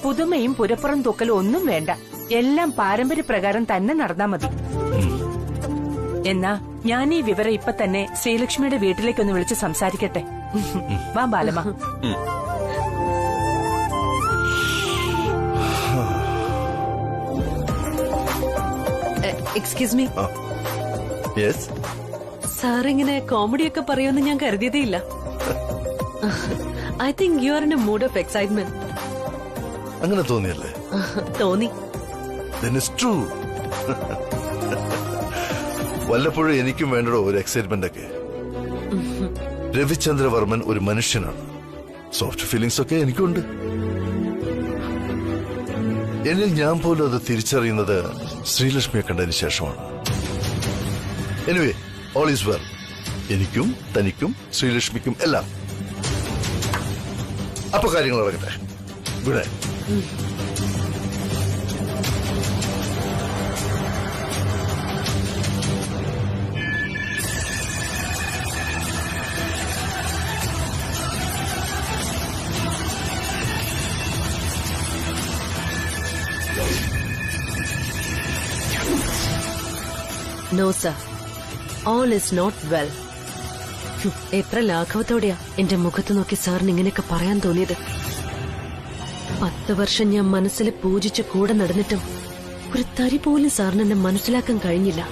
പുതുമയും പുരപ്പുറം തൂക്കലും ഒന്നും വേണ്ട. എല്ലാം പാരമ്പര്യപ്രകാരം തന്നെ നടന്നാ മതി. എന്നാ ഞാൻ ഈ വിവരം ഇപ്പൊ തന്നെ ശ്രീലക്ഷ്മിയുടെ വീട്ടിലേക്കൊന്ന് വിളിച്ച് സംസാരിക്കട്ടെ. വാ ബാലമ്മ. Excuse me. സാറിങ്ങനെ കോമഡിയൊക്കെ പറയുമെന്ന് ഞാൻ കരുതിയതേയില്ല. I think you are in a mood of excitement. അങ്ങനെ തോന്നിയല്ലേ? തോന്നി. വല്ലപ്പോഴും എനിക്കും വേണ്ടോ ഒരു എക്സൈറ്റ്മെന്റ് ഒക്കെ. രവിചന്ദ്രവർമ്മൻ ഒരു മനുഷ്യനാണ്. സോഫ്റ്റ് ഫീലിംഗ്സ് ഒക്കെ എനിക്കുണ്ട്. എന്നിൽ ഞാൻ പോലും അത് തിരിച്ചറിയുന്നത് ശ്രീലക്ഷ്മിയെ കണ്ടതിന് ശേഷമാണ്. Anyway, all is well. എനിക്കും തനിക്കും ശ്രീലക്ഷ്മിക്കും എല്ലാം. അപ്പൊ കാര്യങ്ങൾ നടക്കട്ടെ. ഇവിടെ no sir, all is not well. എത്ര ലാഘവത്തോടെയാ എന്റെ മുഖത്ത് നോക്കി സാറിന് ഇങ്ങനെയൊക്കെ പറയാൻ തോന്നിയത്. 10 വർഷം ഞാൻ മനസ്സിൽ പൂജിച്ച് കൂടെ നടന്നിട്ടും ഒരു തരി പോലും സാറിന് എന്നെ മനസ്സിലാക്കാൻ കഴിഞ്ഞില്ല.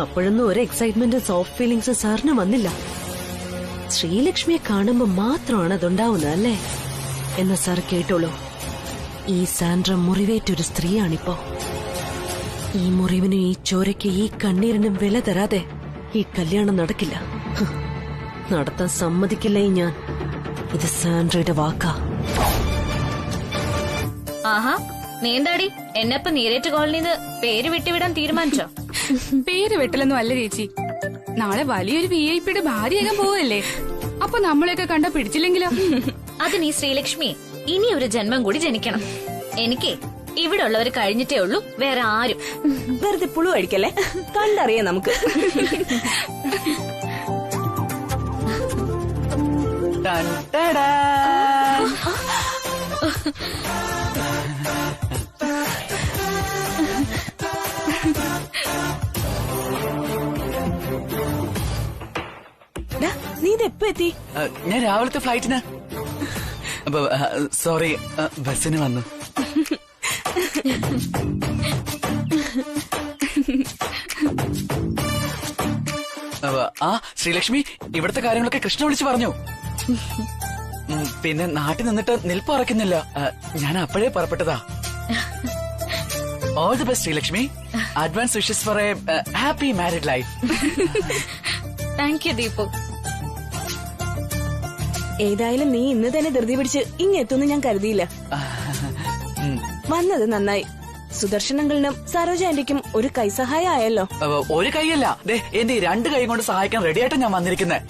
അപ്പോഴൊന്നും ഒരു എക്സൈറ്റ്മെന്റും സോഫ്റ്റ് ഫീലിംഗ്സും സാറിന് വന്നില്ല. ശ്രീലക്ഷ്മിയെ കാണുമ്പോ മാത്രമാണ് അതുണ്ടാവുന്നത് അല്ലേ? എന്നാ സാർ കേട്ടോളൂ, ഈ സാൻഡ്ര മുറിവേറ്റൊരു സ്ത്രീയാണിപ്പോ. ഈ മുറിവിനും ഈ ചോരയ്ക്ക് ഈ കണ്ണീരിനും വില തരാതെ ഈ കല്യാണം നടക്കില്ല. നടത്താൻ സമ്മതിക്കില്ല ഞാൻ. ഇത് സാൻഡ്രയുടെ വാക്കാ. ആഹാ, നീന്താടി എന്നെപ്പ നീരേറ്റ് കോളനിന്ന് പേര് വിട്ടുവിടാൻ തീരുമാനിച്ചോ? പേര് വെട്ടലൊന്നും അല്ല ചേച്ചി. നാളെ വലിയൊരു VIP ഭാര്യയാകാൻ പോവല്ലേ. അപ്പൊ നമ്മളെയൊക്കെ കണ്ട പിടിച്ചില്ലെങ്കിലോ? അത് നീ ശ്രീലക്ഷ്മി ഇനി ഒരു ജന്മം കൂടി ജനിക്കണം. എനിക്ക് ഇവിടെ ഉള്ളവർ കഴിഞ്ഞിട്ടേ ഉള്ളൂ, വേറെ ആരും. വെറുതെ പുളു കഴിക്കല്ലേ, കണ്ടറിയാം നമുക്ക്. നീ ഇതെപ്പോ എത്തി? ഞാൻ രാവിലത്തെ ഫ്ലൈറ്റിന്. സോറി, ബസ്സിന് വന്നു. ആ ശ്രീലക്ഷ്മി, ഇവിടുത്തെ കാര്യങ്ങളൊക്കെ കൃഷ്ണ വിളിച്ചു പറഞ്ഞു. പിന്നെ നാട്ടിൽ നിന്നിട്ട് നിൽപ്പ് ഉറക്കുന്നില്ല. ഞാൻ അപ്പോഴേ പുറപ്പെട്ടതാ. All the best Sreelakshmi. Advance wishes for a happy married life. Thank you Deepu. ഏതായാലും നീ ഇന്ന് തന്നെ ധൃതി പിടിച്ച് ഇങ്ങെത്തുമെന്ന് ഞാൻ കരുതിയില്ല. വന്നത് നന്നായി. സുദർശൻ അങ്കിളിനും സരോജ ആന്റിക്കും ഒരു കൈസഹായം ആയല്ലോ. ഒരു കൈയല്ല, എന്റെ 2 കൈ കൊണ്ട് സഹായിക്കാൻ റെഡിയായിട്ട് ഞാൻ വന്നിരിക്കുന്നത്.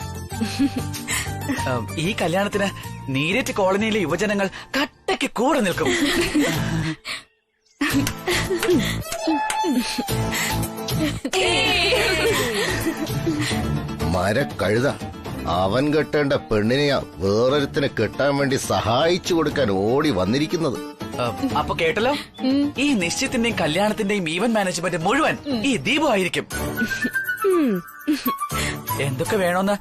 ഈ കല്യാണത്തിന് നീരേറ്റ് കോളനിയിലെ യുവജനങ്ങൾ കട്ടയ്ക്ക് കൂടെ നിൽക്കും. മരക്കഴുത, അവൻ കെട്ടേണ്ട പെണ്ണിനെയാ വേറൊരുത്തിനെ കെട്ടാൻ വേണ്ടി സഹായിച്ചു കൊടുക്കാൻ ഓടി വന്നിരിക്കുന്നത്. അപ്പൊ കേട്ടല്ലോ, ഈ നിശ്ചയത്തിന്റെയും കല്യാണത്തിന്റെയും ഈവന്റ് മാനേജ്മെന്റ് മുഴുവൻ ഈ ദീപു ആയിരിക്കും. എന്തൊക്കെ വേണോന്ന്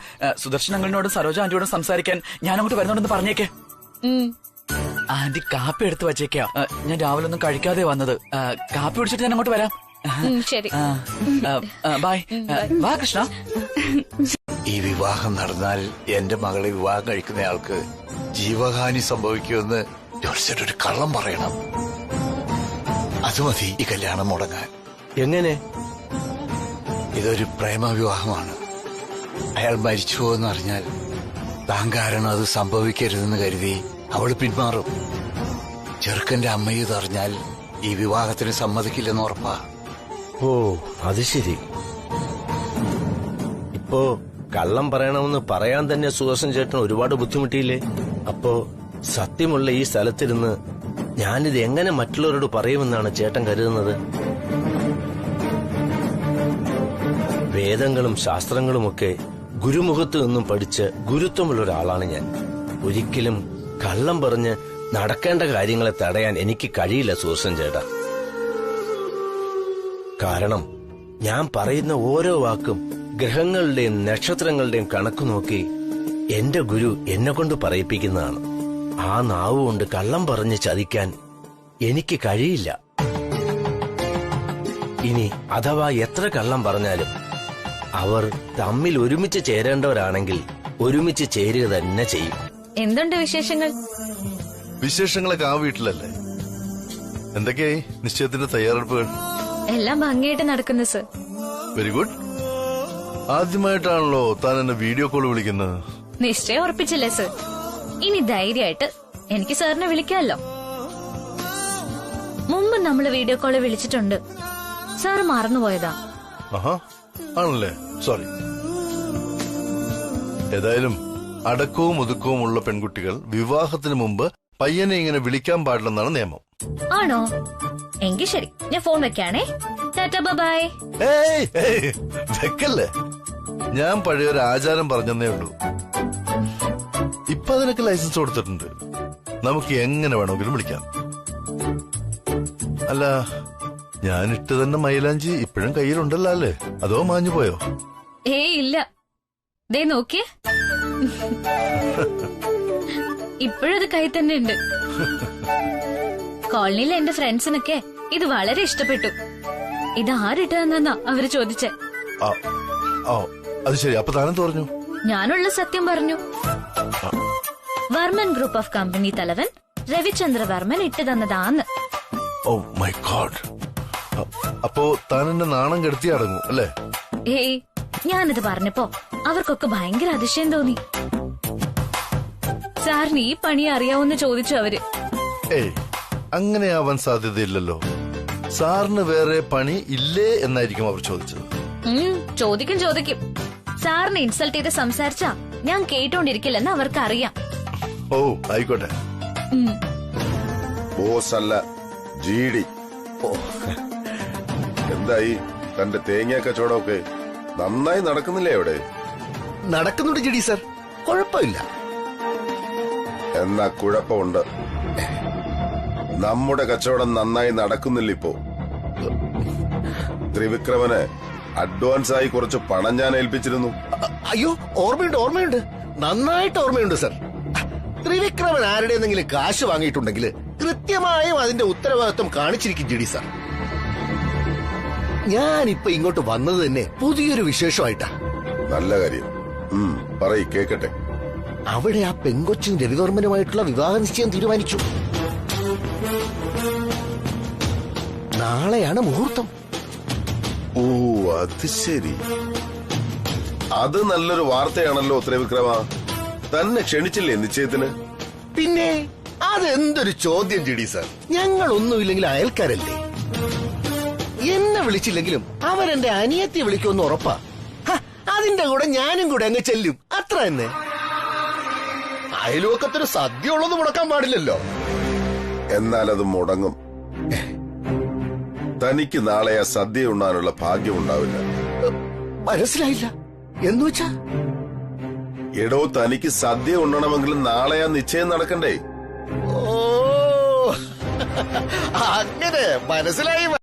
സുദർശൻ അങ്കിളിനോടും സരോജ ആന്റിയോടും സംസാരിക്കാൻ ഞാൻ അങ്ങോട്ട് വരുന്നുണ്ടെന്ന് പറഞ്ഞേക്കെ. ആന്റി കാപ്പി എടുത്ത് വച്ചേക്കാ. ഞാൻ രാവിലെ ഒന്നും കഴിക്കാതെ വന്നത്. കാപ്പി കുടിച്ചിട്ട് ഞാൻ അങ്ങോട്ട് വരാം. ശരി, ബൈ. വാ കൃഷ്ണ. ഈ വിവാഹം നടന്നാൽ എന്റെ മകളെ വിവാഹം കഴിക്കുന്നയാൾക്ക് ജീവഹാനി സംഭവിക്കുമെന്ന് ജോത്സ്യർ ഒരു കള്ളം പറയണം. അത് മതി ഈ കല്യാണം മുടങ്ങാൻ. എങ്ങനെ? ഇതൊരു പ്രേമവിവാഹമാണ്. അയാൾ മരിച്ചുവോ എന്നറിഞ്ഞാൽ താൻ കാരണം അത് സംഭവിക്കരുതെന്ന് കരുതി അവൾ പിന്മാറും. ചെറുക്കന്റെ അമ്മയും ഇതറിഞ്ഞാൽ ഈ വിവാഹത്തിന് സമ്മതിക്കില്ലെന്ന് ഉറപ്പാ. ഓ, അത് ശരി. ഇപ്പോ കള്ളം പറയണമെന്ന് പറയാൻ തന്നെ സുദർശൻ ചേട്ടൻ ഒരുപാട് ബുദ്ധിമുട്ടിയില്ലേ? അപ്പോ സത്യമുള്ള ഈ സ്ഥലത്തിരുന്ന് ഞാനിത് എങ്ങനെ മറ്റുള്ളവരോട് പറയുമെന്നാണ് ചേട്ടൻ കരുതുന്നത്? വേദങ്ങളും ശാസ്ത്രങ്ങളുമൊക്കെ ഗുരുമുഖത്ത് നിന്നും പഠിച്ച് ഗുരുത്വമുള്ള ഒരാളാണ് ഞാൻ. ഒരിക്കലും കള്ളം പറഞ്ഞ് നടക്കേണ്ട കാര്യങ്ങളെ തടയാൻ എനിക്ക് കഴിയില്ല സുദർശൻ ചേട്ടാ. കാരണം ഞാൻ പറയുന്ന ഓരോ വാക്കും ഗ്രഹങ്ങളുടെയും നക്ഷത്രങ്ങളുടെയും കണക്ക് നോക്കി എന്റെ ഗുരു എന്നെ കൊണ്ട് പറയിപ്പിക്കുന്നതാണ്. ആ നാവ് കൊണ്ട് കള്ളം പറഞ്ഞ് ചതിക്കാൻ എനിക്ക് കഴിയില്ല. ഇനി അഥവാ എത്ര കള്ളം പറഞ്ഞാലും അവർ തമ്മിൽ ഒരുമിച്ച് ചേരേണ്ടവരാണെങ്കിൽ ഒരുമിച്ച് ചേരുക തന്നെ ചെയ്യും. എന്തുണ്ട് വിശേഷങ്ങൾ? വിശേഷങ്ങളൊക്കെ ആ വീട്ടിലല്ലേ? എന്തൊക്കെയായി നിശ്ചയത്തിന്റെ തയ്യാറെടുപ്പുകൾ? എല്ലാം ഭംഗിയായിട്ട് നടക്കുന്നു സർ. Very good. ആദ്യമായിട്ടാണല്ലോ താൻ എന്നെ വീഡിയോ കോൾ വിളിക്കുന്നത്. നിശ്ചയം ഉറപ്പിച്ചില്ലേ സർ? ഇനി ധൈര്യമായിട്ട് എനിക്ക് സാറിനെ വിളിക്കാമല്ലോ. മുമ്പ് നമ്മള് വീഡിയോ കോള് വിളിച്ചിട്ടുണ്ട്. സാറ് മറന്നുപോയതാ. ആണല്ലേ? സോറി. ഏതായാലും അടക്കവും ഒതുക്കവും ഉള്ള പെൺകുട്ടികൾ വിവാഹത്തിന് മുമ്പ് പയ്യനെ ഇങ്ങനെ വിളിക്കാൻ പാടില്ലെന്നാണ് നിയമം. ആണോ? എങ്കിൽ ശരി, ഞാൻ ഫോൺ വെക്കാണേ. ടാറ്റാ, ബൈ. വെക്കല്ലേ, ഞാൻ പഴയൊരു ആചാരം പറഞ്ഞതേ ഉള്ളൂ. ഇപ്പൊ അതിനൊക്കെ ലൈസൻസ് കൊടുത്തിട്ടുണ്ട്. നമുക്ക് എങ്ങനെ വേണമെങ്കിലും വിളിക്കാം. അല്ല, ഞാനിട്ട് തന്നെ മൈലാഞ്ചി ഇപ്പോഴും കയ്യിലുണ്ടല്ലോ അല്ലേ? അതോ മാഞ്ഞു പോയോ? ഇല്ല, ദേ നോക്കിയേ, ഇപ്പോഴും അത് കൈ തന്നെ ഉണ്ട്. കോളനിയിലെ എന്റെ ഫ്രണ്ട്സിനൊക്കെ ഇത് വളരെ ഇഷ്ടപ്പെട്ടു. ഇത് ആരിട്ടെന്നാ അവര് ചോദിച്ചേ. അത് ശരി. അപ്പൊ താനെന്ത് പറഞ്ഞു? ഞാനുള്ള സത്യം പറഞ്ഞു. വർമ്മൻ ഗ്രൂപ്പ് ഓഫ് കമ്പനി തലവൻ രവിചന്ദ്ര വർമ്മൻ ഇട്ടു തന്നതാന്ന്. ഓ മൈ ഗോഡ്. അപ്പോ താൻ എന്നെ നാണം കെടുത്തി അടങ്ങും അല്ലേ? ഏയ്, ഞാനത് പറഞ്ഞപ്പോ അവർക്കൊക്കെ ഭയങ്കര അതിശയം തോന്നി. സാറിന് ഈ പണി അറിയാവോന്ന് ചോദിച്ചു അവര്. ഏയ്, അങ്ങനെ ആവാൻ സാധ്യതയില്ലല്ലോ. സാറിന് വേറെ പണി ഇല്ലേ എന്നായിരിക്കും അവർ ചോദിച്ചത്. ചോദിക്കും. സാറിനെ ഇൻസൾട്ട് ചെയ്ത് സംസാരിച്ചാ ഞാൻ കേട്ടോണ്ടിരിക്കില്ലെന്ന് അവർക്ക് അറിയാം. ഓ, ആയിക്കോട്ടെ. ബോസ് അല്ല, GD. എന്തായി തന്റെ തേങ്ങ കച്ചവടമൊക്കെ? നന്നായി നടക്കുന്നില്ലേ അവിടെ? നടക്കുന്നുണ്ട് GD സർ, കുഴപ്പമില്ല. എന്നാ കുഴപ്പമുണ്ട്. നമ്മുടെ കച്ചവടം നന്നായി നടക്കുന്നില്ല ഇപ്പോ. ത്രിവിക്രമന് അഡ്വാൻസ് ആയി കുറച്ച് പണം ഞാൻ ഏൽപ്പിച്ചിരുന്നു. അയ്യോ, ഓർമ്മയുണ്ട്, നന്നായിട്ട് ഓർമ്മയുണ്ട് സർ. ത്രിവിക്രമൻ ആരുടെ എന്തെങ്കിലും കാശ് വാങ്ങിയിട്ടുണ്ടെങ്കിൽ കൃത്യമായും അതിന്റെ ഉത്തരവാദിത്വം കാണിച്ചിരിക്കും GD സർ. ഞാനിപ്പോ ഇങ്ങോട്ട് വന്നത് തന്നെ പുതിയൊരു വിശേഷമായിട്ടാ. നല്ല കാര്യം, പറയ് കേക്കട്ടെ. അവിടെ ആ പെങ്കൊച്ചിൻ രവിവർമ്മനുമായിട്ടുള്ള വിവാഹ നിശ്ചയം തീരുമാനിച്ചു. നാളെയാണ് മുഹൂർത്തം. ഓ, അത് ശരി. അത് നല്ലൊരു വാർത്തയാണല്ലോ ത്രിവിക്രമ. തന്നെ ക്ഷണിച്ചില്ലേ നിശ്ചയത്തിന്? പിന്നെ അതെന്തൊരു ചോദ്യം GD സർ. ഞങ്ങളൊന്നുമില്ലെങ്കിൽ അയൽക്കാരല്ലേ. എന്നെ വിളിച്ചില്ലെങ്കിലും അവരെന്റെ അനിയത്തെ വിളിക്കുമെന്ന് ഉറപ്പാ. അതിന്റെ കൂടെ ഞാനും കൂടെ അങ്ങ് ചെല്ലും, അത്ര തന്നെ. അയൽവക്കത്തൊരു സദ്യ ഉള്ളത് മുടക്കാൻ പാടില്ലല്ലോ. എന്നാൽ അത് മുടങ്ങും. തനിക്ക് നാളെ ആ സദ്യ ഉണ്ണാനുള്ള ഭാഗ്യം ഉണ്ടാവില്ല. മനസ്സിലായില്ല എന്നുവെച്ചാ? എടോ, തനിക്ക് സദ്യ ഉണ്ണണമെങ്കിൽ നാളെ ആ നിശ്ചയം നടക്കണ്ടേ? ഓ, അങ്ങനെ മനസ്സിലായി.